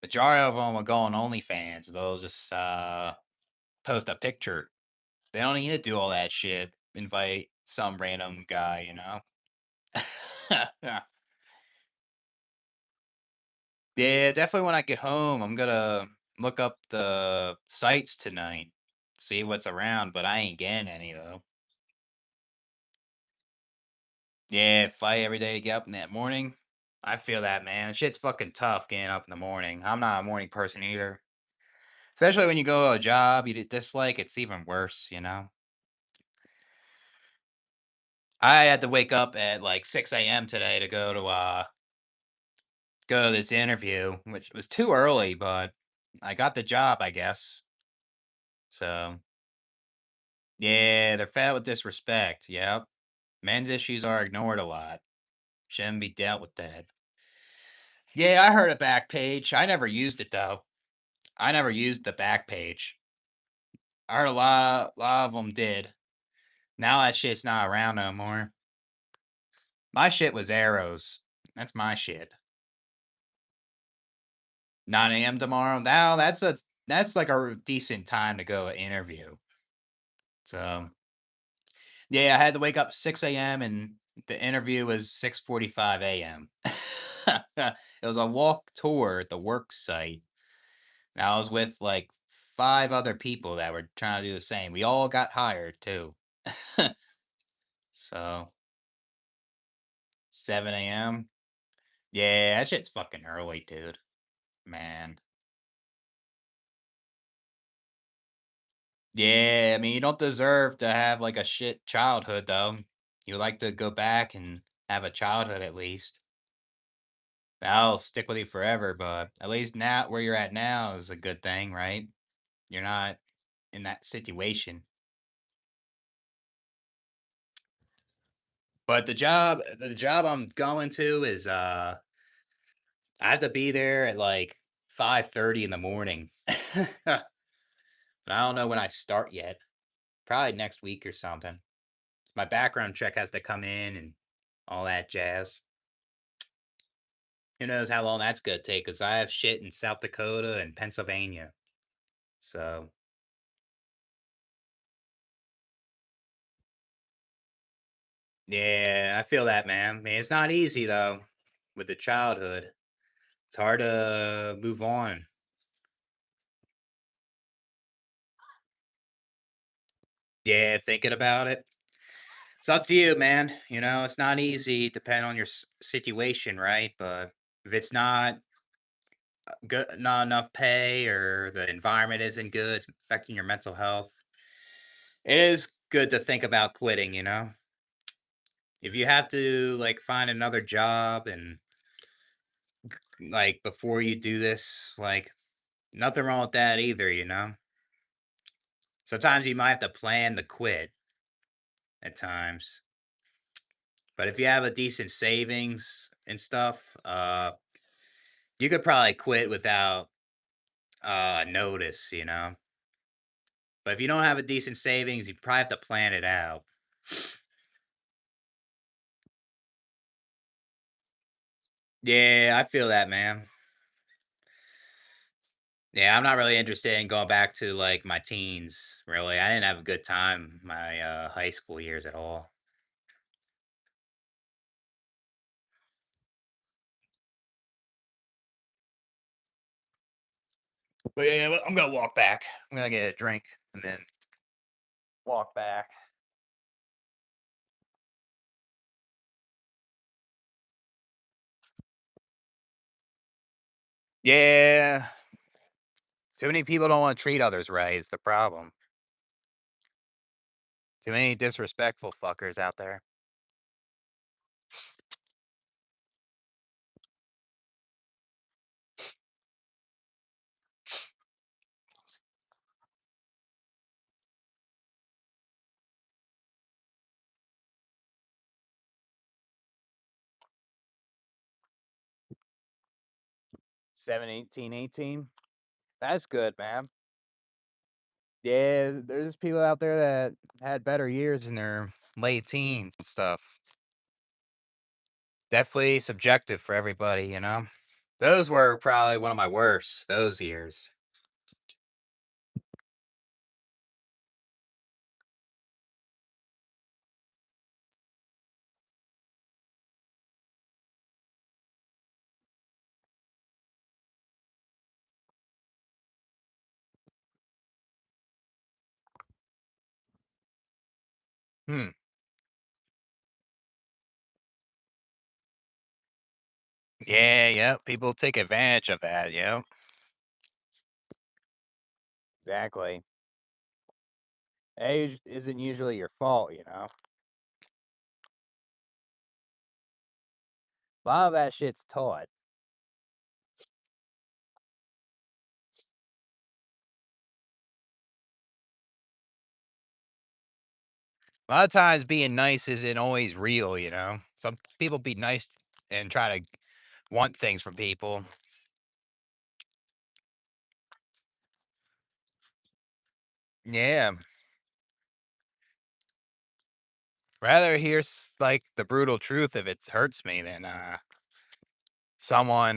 Majority of them will go on OnlyFans. They'll just post a picture. They don't need to do all that shit. Invite some random guy. Yeah, definitely when I get home, I'm gonna look up the sites tonight, see what's around, but I ain't getting any though. Yeah, fight every day to get up in that morning. I feel that, man. Shit's fucking tough getting up in the morning. I'm not a morning person either. Especially when you go to a job you dislike, it's even worse, you know? I had to wake up at like 6 a.m. today to go to this interview, which was too early, but I got the job, I guess. So yeah, they're fed with disrespect. Yep. Men's issues are ignored a lot. Shouldn't be dealt with that. Yeah, I heard a back page. I never used it though. I never used the back page. I heard a lot of them did. Now that shit's not around no more. My shit was arrows. That's my shit. 9 a.m. tomorrow. Now that's like a decent time to go interview. So yeah, I had to wake up 6 a.m. and the interview was 6:45 a.m. It was a walk tour at the work site. And I was with like 5 other people that were trying to do the same. We all got hired too. So 7 a.m. Yeah, that shit's fucking early, dude. Man. Yeah, I mean, you don't deserve to have like a shit childhood though. You would like to go back and have a childhood at least. That'll stick with you forever, but at least now where you're at now is a good thing, right? You're not in that situation. But the job I'm going to is I have to be there at like 5:30 in the morning. But I don't know when I start yet. Probably next week or something. My background check has to come in and all that jazz. Who knows how long that's gonna take? Cause I have shit in South Dakota and Pennsylvania. So yeah, I feel that, man. I mean, it's not easy though with the childhood. It's hard to move on. Yeah, thinking about it. It's up to you, man. You know, it's not easy, depending on your situation, right? But if it's not good, not enough pay, or the environment isn't good, it's affecting your mental health. It is good to think about quitting. You know, if you have to like find another job and like before you do this, like nothing wrong with that either. You know, sometimes you might have to plan to quit at times. But if you have a decent savings and stuff, you could probably quit without notice, you know. But if you don't have a decent savings, you probably have to plan it out. Yeah, I feel that, man. Yeah, I'm not really interested in going back to like my teens. Really, I didn't have a good time my high school years at all. But yeah, I'm gonna walk back. I'm gonna get a drink and then walk back. Yeah, too many people don't want to treat others right. Is the problem. Too many disrespectful fuckers out there. Seven, 18, 18. That's good, man. Yeah, there's people out there that had better years in their late teens and stuff. Definitely subjective for everybody, you know? Those were probably one of my worst, those years. Hmm. Yeah, yeah. People take advantage of that. Yeah. Exactly. Age isn't usually your fault, you know. A lot of that shit's taught. A lot of times being nice isn't always real, you know. Some people be nice and try to want things from people. Yeah. Rather hear like the brutal truth if it hurts me than someone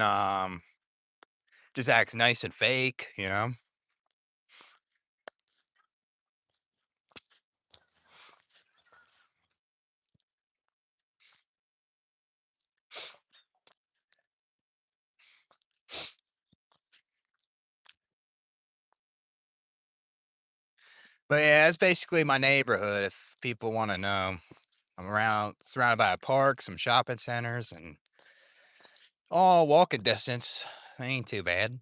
just acts nice and fake, you know. But yeah, it's basically my neighborhood if people want to know. I'm around surrounded by a park, some shopping centers, and all walking distance. Ain't too bad.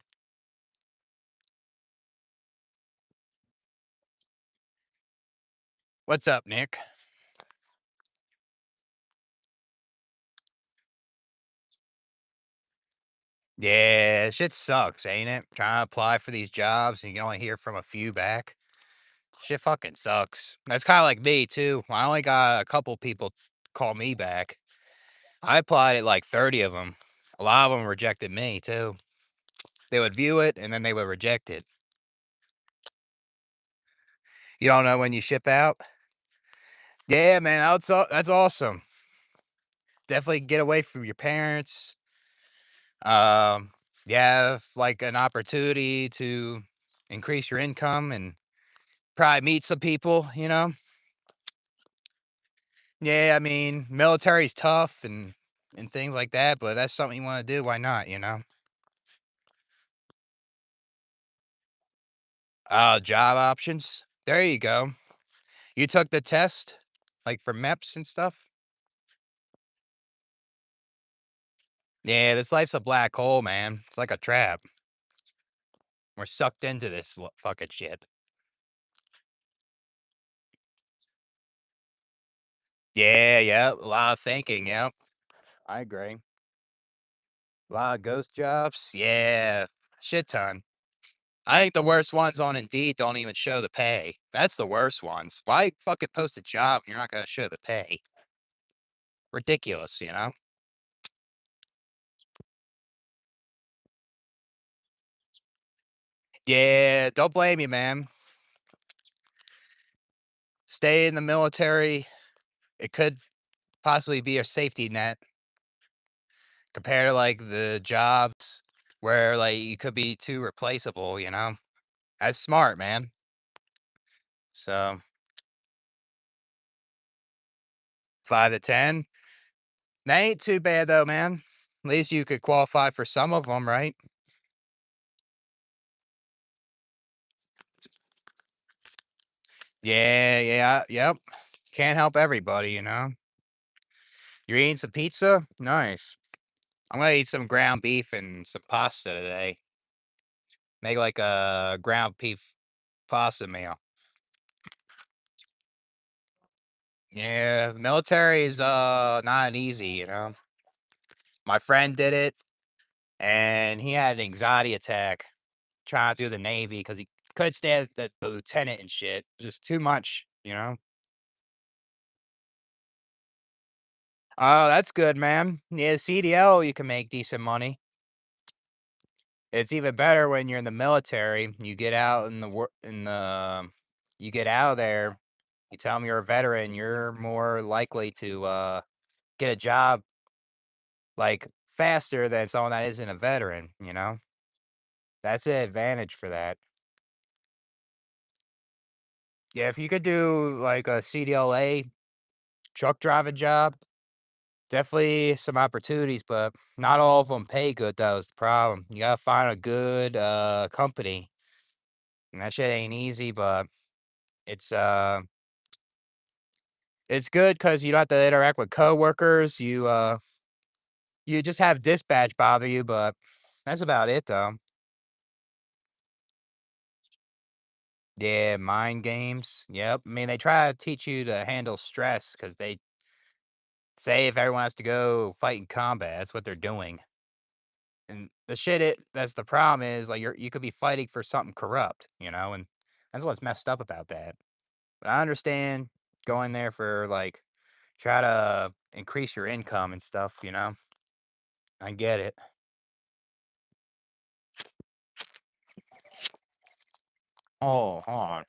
What's up, Nick? Yeah, shit sucks, ain't it? Trying to apply for these jobs and you can only hear from a few back. Shit fucking sucks. That's kind of like me too. I only got a couple people call me back. I applied at like 30 of them. A lot of them rejected me too. They would view it and then they would reject it. You don't know when you ship out? Yeah, man, that's awesome. Definitely get away from your parents. Um, yeah, like an opportunity to increase your income and probably meet some people, you know? Yeah, I mean, military's tough and things like that, but that's something you want to do, why not, you know? Job options. There you go. You took the test, like for MEPS and stuff? Yeah, this life's a black hole, man. It's like a trap. We're sucked into this fucking shit. Yeah, yeah, a lot of thinking, yep. I agree. A lot of ghost jobs, yeah, shit ton. I think the worst ones on Indeed don't even show the pay. That's the worst ones. Why fucking post a job and you're not gonna show the pay? Ridiculous, you know? Yeah, don't blame you, man. Stay in the military. It could possibly be a safety net compared to like the jobs where like you could be too replaceable, you know? That's smart, man. So 5 to 10. That ain't too bad though, man. At least you could qualify for some of them, right? Yeah, yeah, yep. Can't help everybody, you know? You're eating some pizza? Nice. I'm gonna eat some ground beef and some pasta today. Make like a ground beef pasta meal. Yeah, the military is not easy, you know. My friend did it and he had an anxiety attack trying to do the Navy because he couldn't stand the lieutenant and shit. Just too much, you know. Oh, that's good, man. Yeah, CDL, you can make decent money. It's even better when you're in the military. You get out in the you get out of there. You tell them you're a veteran. You're more likely to get a job like faster than someone that isn't a veteran. You know, that's an advantage for that. Yeah, if you could do like a CDLA truck driving job, definitely some opportunities, but not all of them pay good. Though is the problem. You gotta find a good company, and that shit ain't easy. But it's It's good because you don't have to interact with coworkers. You just have dispatch bother you, but that's about it, though. Yeah, mind games. Yep. I mean, they try to teach you to handle stress because they say if everyone has to go fight in combat, that's what they're doing. And the shit that's the problem is like you could be fighting for something corrupt, and that's what's messed up about that. But I understand going there for like try to increase your income and stuff. I get it. Oh, hold on.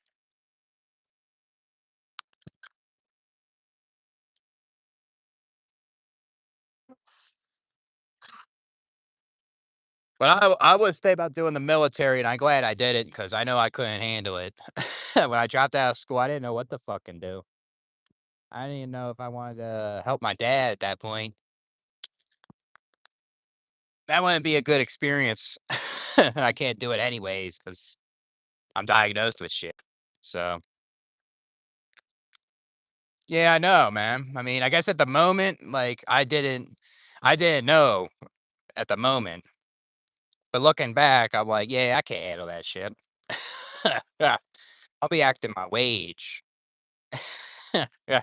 But I would say about doing the military, and I'm glad I did it because I know I couldn't handle it. When I dropped out of school, I didn't know what to fucking do. I didn't even know if I wanted to help my dad at that point. That wouldn't be a good experience. And I can't do it anyways because I'm diagnosed with shit. So, yeah, I know, man. I mean, I guess at the moment, like, I didn't know at the moment. But looking back, I'm like, yeah, I can't handle that shit. Yeah, I'll be acting my wage. Yeah.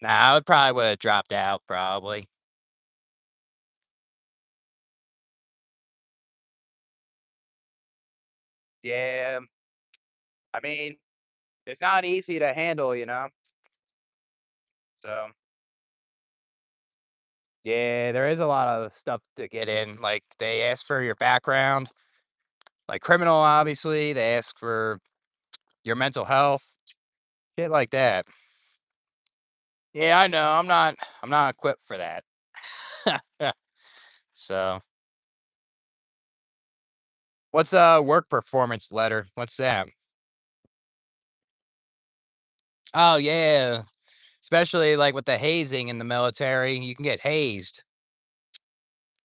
Nah, I would probably would have dropped out, probably. Yeah, I mean, it's not easy to handle. So, yeah, there is a lot of stuff to get in. Like, they ask for your background, like criminal, obviously. They ask for your mental health, shit like that. Yeah, I know. I'm not equipped for that. Yeah. So, what's a work performance letter? What's that? Oh, yeah. Especially like with the hazing in the military, you can get hazed.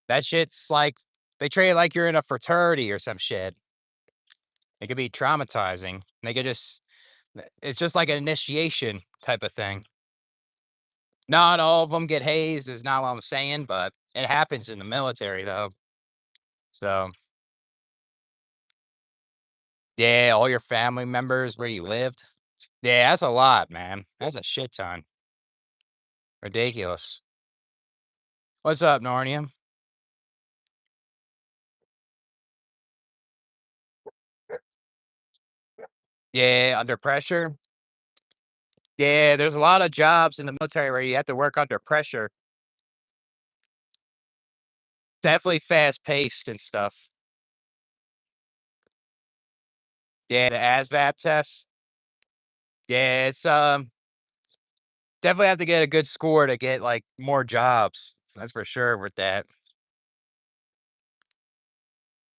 That shit's like they treat it like you're in a fraternity or some shit. It could be traumatizing. They could just it's just like an initiation type of thing. Not all of them get hazed, is not what I'm saying, but it happens in the military though. So, yeah, all your family members where you lived. Yeah, that's a lot, man. That's a shit ton. Ridiculous. What's up, Narnia? Yeah, under pressure. Yeah, there's a lot of jobs in the military where you have to work under pressure. Definitely fast paced and stuff. Yeah, the ASVAB test. Yeah, it's definitely have to get a good score to get like more jobs. That's for sure with that.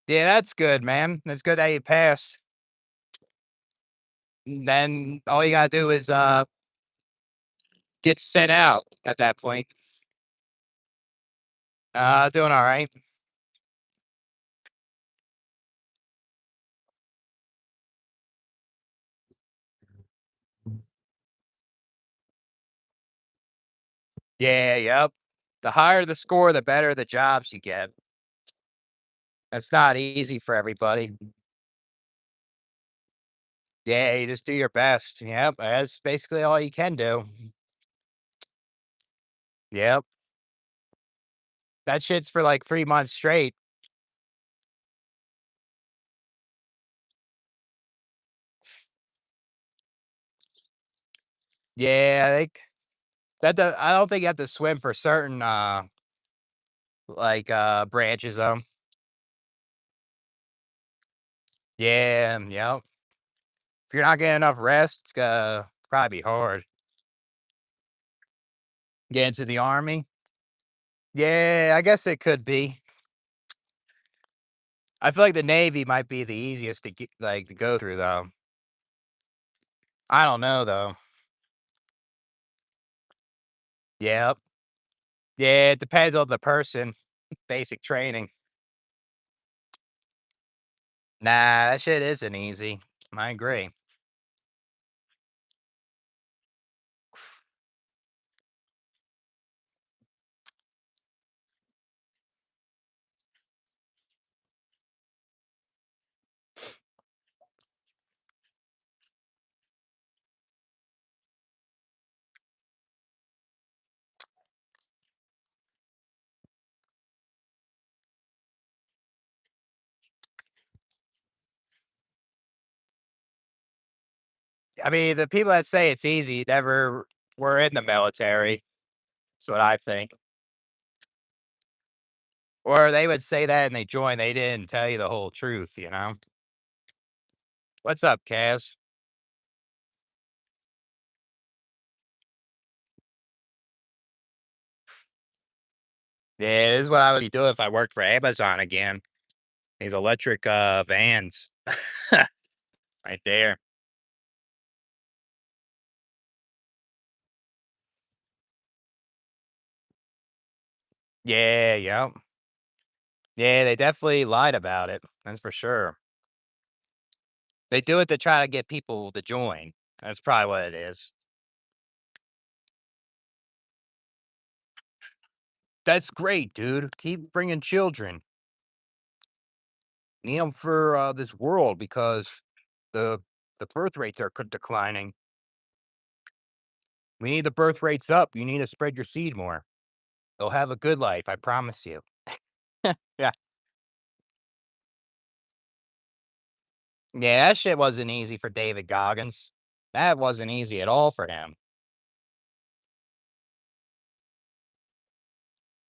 Yeah, that's good, man. That's good that you passed. Then all you gotta do is get sent out at that point. Doing all right. Yeah, yep. The higher the score, the better the jobs you get. That's not easy for everybody. Yeah, you just do your best. Yep, that's basically all you can do. Yep. That shit's for like 3 months straight. Yeah, I think I don't think you have to swim for certain like branches of 'em. Yeah, yep. If you're not getting enough rest, it's gonna probably be hard. Get into the army. Yeah, I guess it could be. I feel like the Navy might be the easiest to get, like to go through though. I don't know though. Yep. Yeah, it depends on the person. Basic training. Nah, that shit isn't easy. I agree. I mean, the people that say it's easy never were in the military. That's what I think. Or they would say that and they joined, they didn't tell you the whole truth, you know? What's up, Kaz? Yeah, this is what I would be doing if I worked for Amazon again. These electric vans. Right there. Yeah, yep. Yeah, they definitely lied about it. That's for sure. They do it to try to get people to join. That's probably what it is. That's great, dude. Keep bringing children. Need them for this world because the the birth rates are declining. We need the birth rates up. You need to spread your seed more. They'll have a good life, I promise you. Yeah. Yeah, that shit wasn't easy for David Goggins. That wasn't easy at all for him.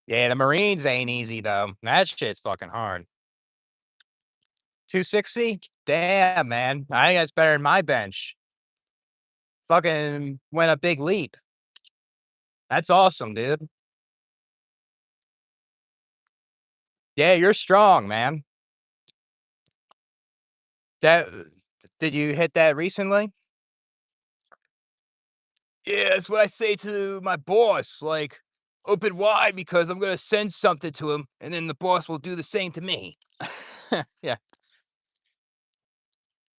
Yeah, the Marines ain't easy though. That shit's fucking hard. 260? Damn, man. I think that's better than my bench. Fucking went a big leap. That's awesome, dude. Yeah, you're strong, man. That did you hit that recently? Yeah, that's what I say to my boss. Like, open wide because I'm gonna send something to him, and then the boss will do the same to me. Yeah.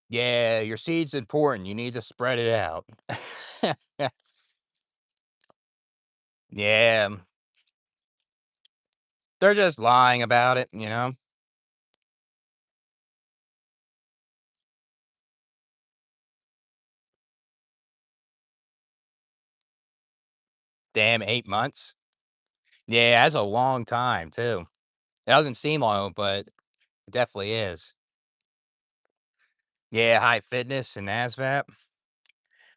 Yeah, your seed's important. You need to spread it out. Yeah. Yeah. They're just lying about it, you know? Damn, 8 months. Yeah, that's a long time too. It doesn't seem long, but it definitely is. Yeah, high fitness and ASVAB.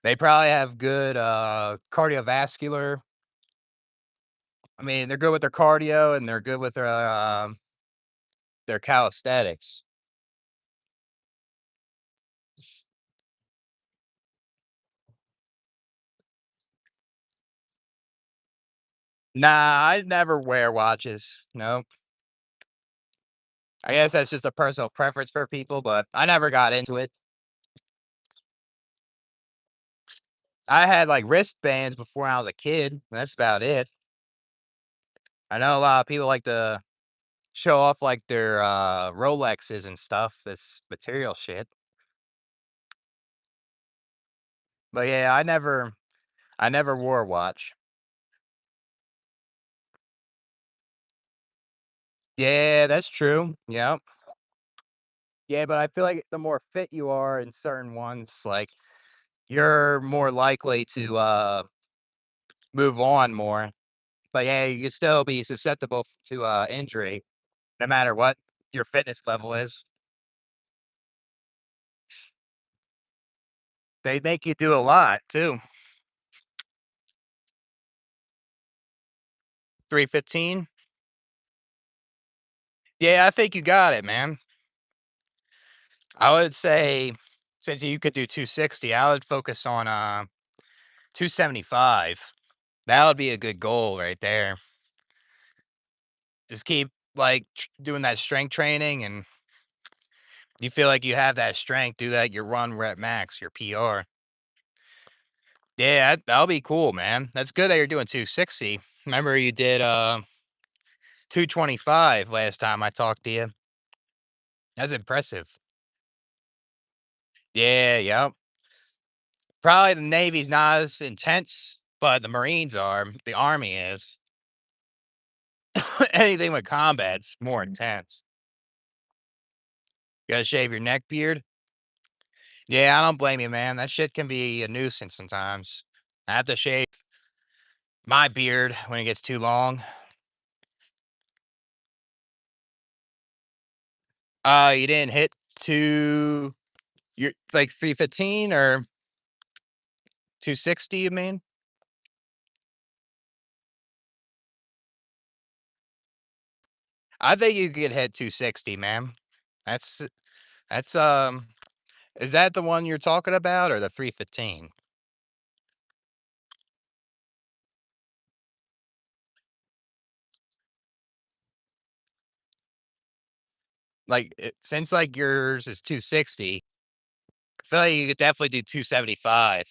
They probably have good cardiovascular. I mean, they're good with their cardio and they're good with their calisthenics. Nah, I never wear watches. No. I guess that's just a personal preference for people, but I never got into it. I had like wristbands before I was a kid. That's about it. I know a lot of people like to show off like their Rolexes and stuff, this material shit. But yeah, I never wore a watch. Yeah, that's true. Yep. Yeah, but I feel like the more fit you are in certain ones, like you're more likely to move on more. But yeah, you can still be susceptible to injury no matter what your fitness level is. They make you do a lot too. 315. Yeah, I think you got it, man. I would say since you could do 260, I would focus on 275. That would be a good goal right there. Just keep like doing that strength training and you feel like you have that strength, do that your run rep max, your PR. Yeah, that'll be cool, man. That's good that you're doing 260. Remember you did 225 last time I talked to you. That's impressive. Yeah, yep. Probably the Navy's not as intense, but the Marines are. The Army is. Anything with combat's more intense. You gotta shave your neck beard. Yeah, I don't blame you, man. That shit can be a nuisance sometimes. I have to shave my beard when it gets too long. You didn't hit two. You're like 315 or 260, you mean? I think you could hit 260, man. That's that's is that the one you're talking about or the 315? Like since like yours is 260, I feel like you could definitely do 275.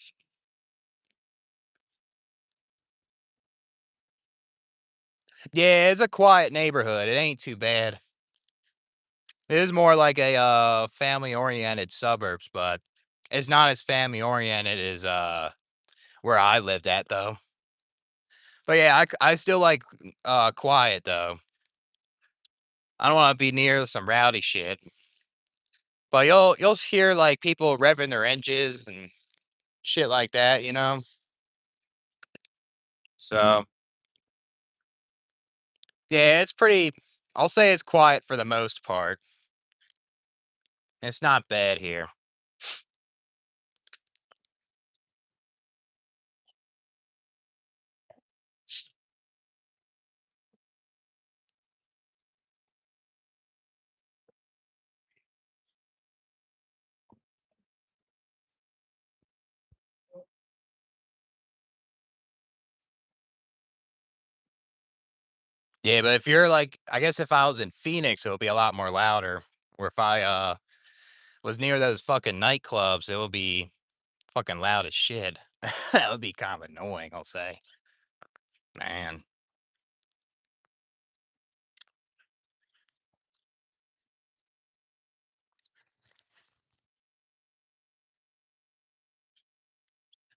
Yeah, it's a quiet neighborhood. It ain't too bad. It is more like a family oriented suburbs, but it's not as family oriented as where I lived at though. But yeah, I still like quiet though. I don't want to be near some rowdy shit. But you'll hear like people revving their engines and shit like that, you know. So yeah, it's pretty. I'll say it's quiet for the most part. It's not bad here. Yeah, but if you're like, I guess if I was in Phoenix, it would be a lot more louder. Or if I was near those fucking nightclubs, it would be fucking loud as shit. That would be kind of annoying, I'll say. Man.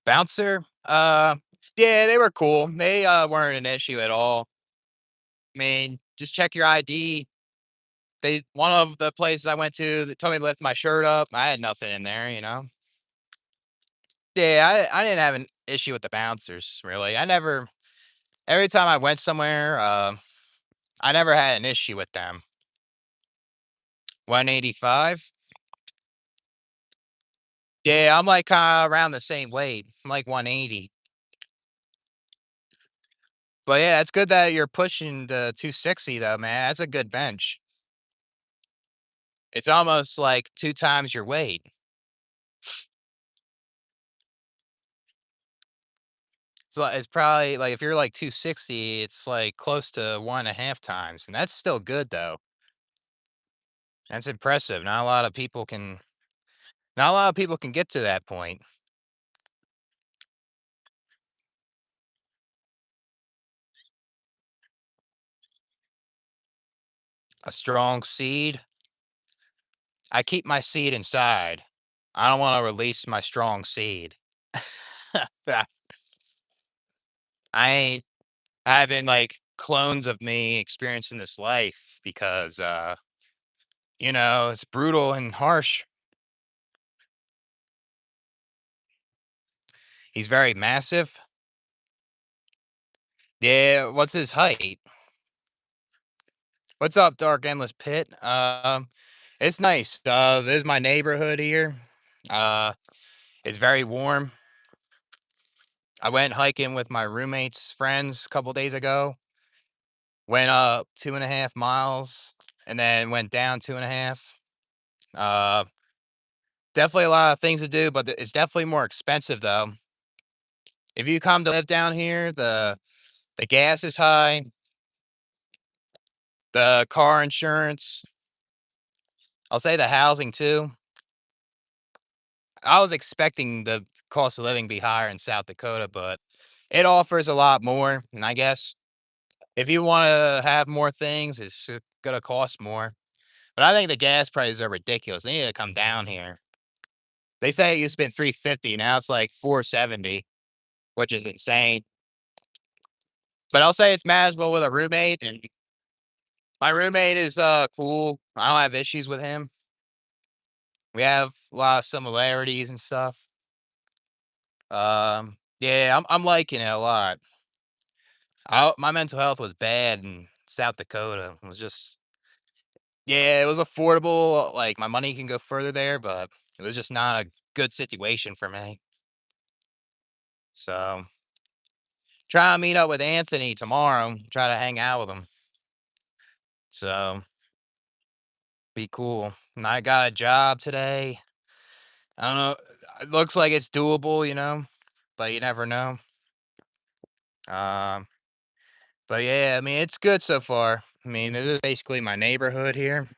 Bouncer? Yeah, they were cool. They weren't an issue at all. I mean, just check your ID. They one of the places I went to, they told me to lift my shirt up. I had nothing in there, you know. Yeah, I didn't have an issue with the bouncers, really. I never every time I went somewhere, I never had an issue with them. 185? Yeah, I'm like around the same weight. I'm like 180. But yeah, it's good that you're pushing the 260 though, man. That's a good bench. It's almost like two times your weight. It's probably like if you're like 260, it's like close to 1.5 times, and that's still good though. That's impressive. Not a lot of people can get to that point. A strong seed. I keep my seed inside. I don't want to release my strong seed. Yeah, I ain't having like clones of me experiencing this life because it's brutal and harsh. He's very massive. Yeah, what's his height? What's up, Dark Endless Pit? It's nice. This is my neighborhood here. Uh, it's very warm. I went hiking with my roommate's friends a couple days ago. Went up 2.5 miles and then went down 2.5. Uh, Definitely a lot of things to do, but it's definitely more expensive though. If you come to live down here, the gas is high, the car insurance. I'll say the housing too. I was expecting the cost of living to be higher in South Dakota, but it offers a lot more. And I guess if you want to have more things, it's gonna cost more. But I think the gas prices are ridiculous. They need to come down here. They say it used to be 350, now it's like 470, which is insane. But I'll say it's manageable with a roommate, and my roommate is cool. I don't have issues with him. We have a lot of similarities and stuff. Yeah, I'm liking it a lot. My mental health was bad in South Dakota. It was just yeah, it was affordable. Like my money can go further there, but it was just not a good situation for me. So try to meet up with Anthony tomorrow. Try to hang out with him. So be cool. And I got a job today. I don't know. It looks like it's doable, but you never know. Um, but yeah, I mean, it's good so far. I mean, this is basically my neighborhood here.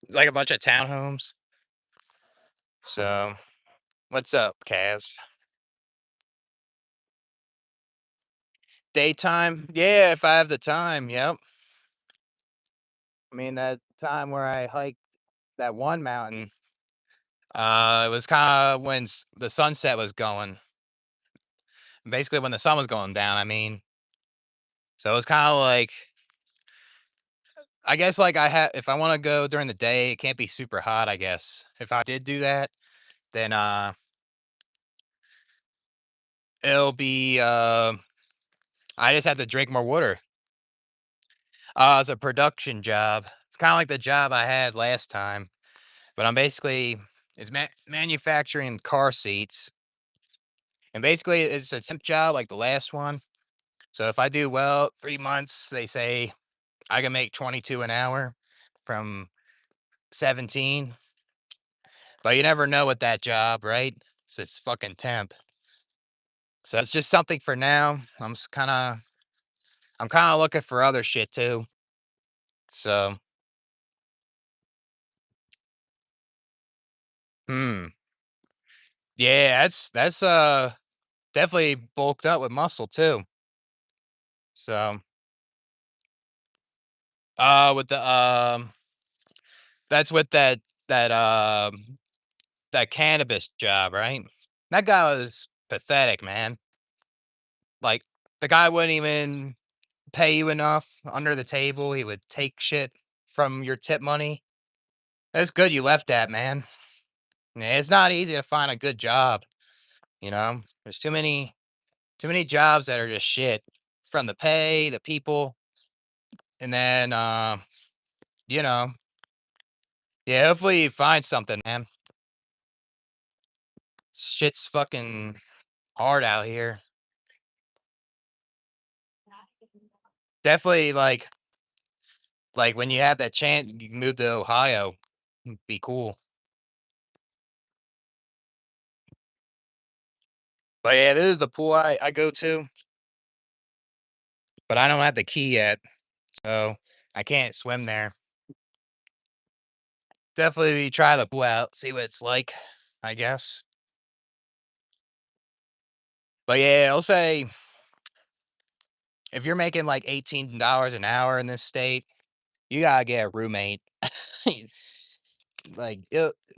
It's like a bunch of townhomes. So, what's up, Kaz? Daytime? Yeah, if I have the time. Yep. I mean, that time where I hiked that one mountain, it was kind of when the sunset was going. Basically, when the sun was going down, I mean. So it was kind of like, I guess, like if I want to go during the day, it can't be super hot, I guess. If I did do that, then it'll be I just have to drink more water. It's a production job. It's kind of like the job I had last time, but I'm basically it's manufacturing car seats, and basically it's a temp job like the last one. So if I do well, 3 months, they say I can make 22 an hour from 17. But you never know with that job, right? So it's fucking temp. So it's just something for now. I'm kind of looking for other shit too. So, hmm. Yeah, that's definitely bulked up with muscle too. So, with the that's with that cannabis job, right? That guy was pathetic, man. Like the guy wouldn't even pay you enough under the table. He would take shit from your tip money. That's good you left that, man. Yeah, it's not easy to find a good job, There's too many jobs that are just shit from the pay, the people, and then you know, yeah, hopefully you find something, man. Shit's fucking hard out here. Definitely like when you have that chance you can move to Ohio. Be cool. But yeah, this is the pool I go to, but I don't have the key yet, so I can't swim there. Definitely try the pool out, see what it's like, I guess. But yeah, I'll say if you're making like $18 an hour in this state, you gotta get a roommate.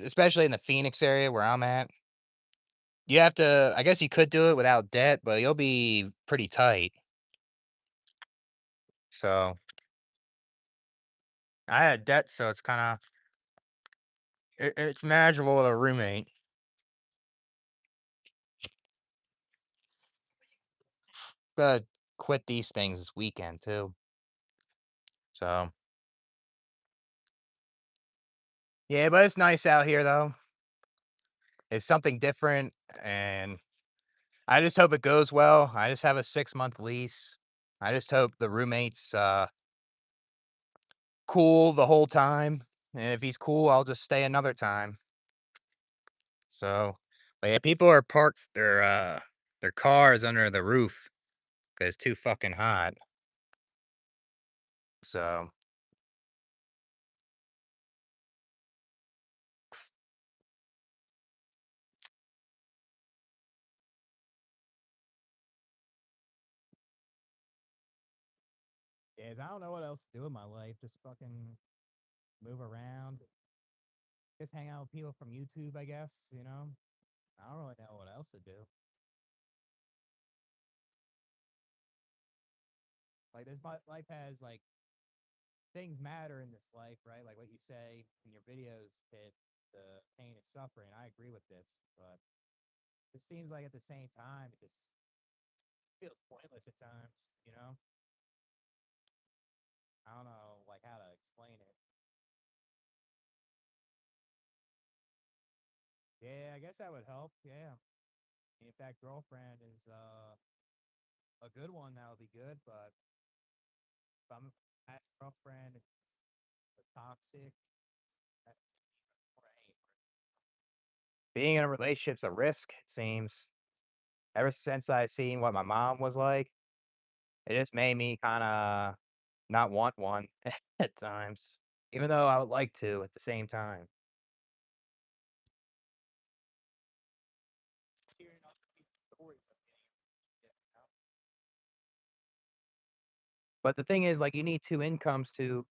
Especially in the Phoenix area where I'm at. You have to, I guess you could do it without debt, but you'll be pretty tight. So I had debt, so it's kind of it's manageable with a roommate. Gotta quit these things this weekend too. So yeah, but it's nice out here though. It's something different, and I just hope it goes well. I just have a 6-month lease. I just hope the roommate's cool the whole time. And if he's cool, I'll just stay another time. So, but yeah, people are parked their cars under the roof because it's too fucking hot. So, yeah, I don't know what else to do in my life. Just fucking move around. Just hang out with people from YouTube, I guess. I don't really know what else to do. Like this life has like things matter in this life, right? Like what you say in your videos hit the pain and suffering. I agree with this, but it seems like at the same time it just feels pointless at times. I don't know like how to explain it. Yeah, I guess that would help. Yeah. If that girlfriend is a good one, that'll be good. But if I'm that girlfriend is toxic, that's right. Being in a relationship's a risk, it seems. Ever since I seen what my mom was like, it just made me kind of not want one at times, even though I would like to at the same time. Hearing other people's stories of but the thing is, like, you need two incomes to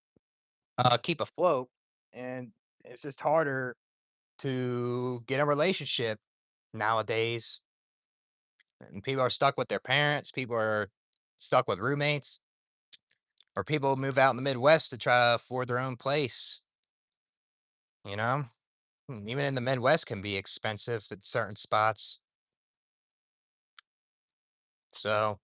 keep afloat, and it's just harder to get a relationship nowadays. And people are stuck with their parents. People are stuck with roommates, or people move out in the Midwest to try to afford their own place. You know, even in the Midwest can be expensive at certain spots. So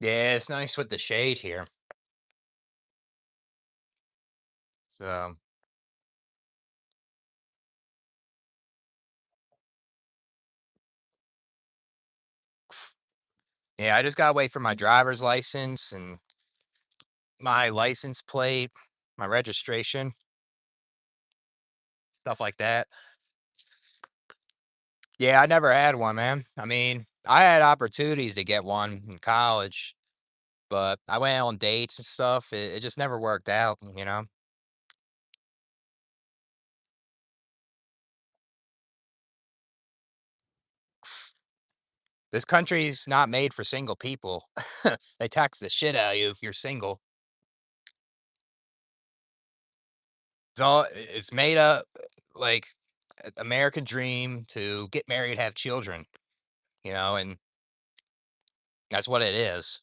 yeah, it's nice with the shade here. So yeah, I just gotta wait for my driver's license and my license plate, my registration, stuff like that. Yeah, I never had one, man. I mean, I had opportunities to get one in college, but I went on dates and stuff. It just never worked out, you know? This country's not made for single people. They tax the shit out of you if you're single. It's made up like American dream to get married, have children, and that's what it is.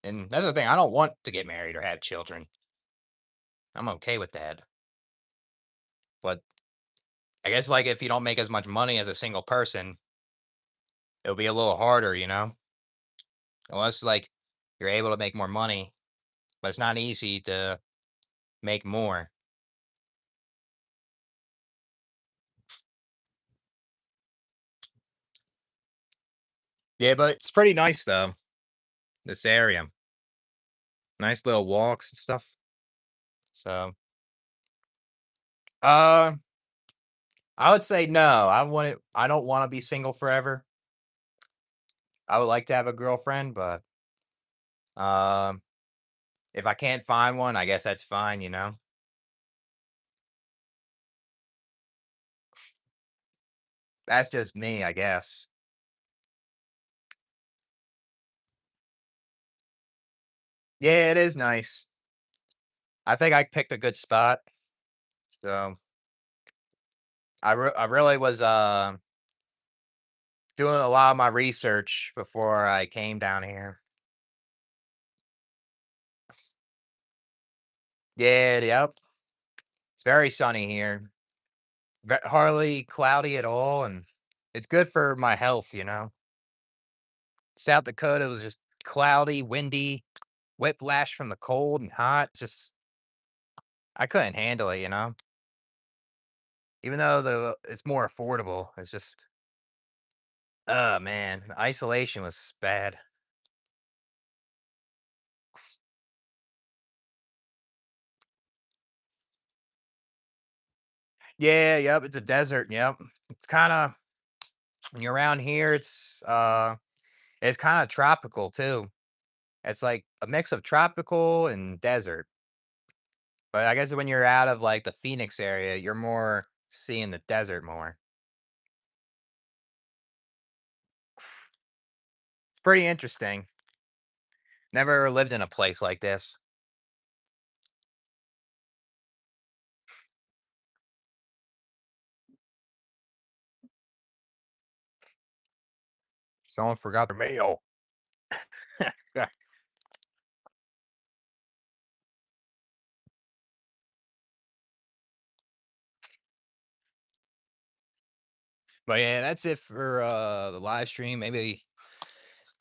And that's the thing. I don't want to get married or have children. I'm okay with that. But I guess like if you don't make as much money as a single person, it'll be a little harder, unless like you're able to make more money, but it's not easy to make more. Yeah, but it's pretty nice though. This area, nice little walks and stuff. So, uh, I would say no. I don't want to be single forever. I would like to have a girlfriend, but um, if I can't find one, I guess that's fine. That's just me, I guess. Yeah, it is nice. I think I picked a good spot. So I really was doing a lot of my research before I came down here. Yeah, yep. It's very sunny here. Hardly cloudy at all, and it's good for my health. South Dakota was just cloudy, windy, whiplash from the cold and hot. Just I couldn't handle it. Even though it's more affordable, it's just oh man, the isolation was bad. Yeah, yep, it's a desert. Yep, it's kind of when you're around here, it's kind of tropical too. It's like a mix of tropical and desert. But I guess when you're out of like the Phoenix area, you're more seeing the desert more. It's pretty interesting. Never lived in a place like this. Someone forgot their mail. Yeah. But yeah, that's it for the live stream. Maybe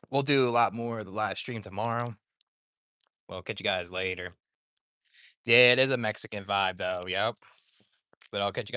we'll do a lot more of the live stream tomorrow. Well, catch you guys later. Yeah, it is a Mexican vibe though. Yep. But I'll catch you guys.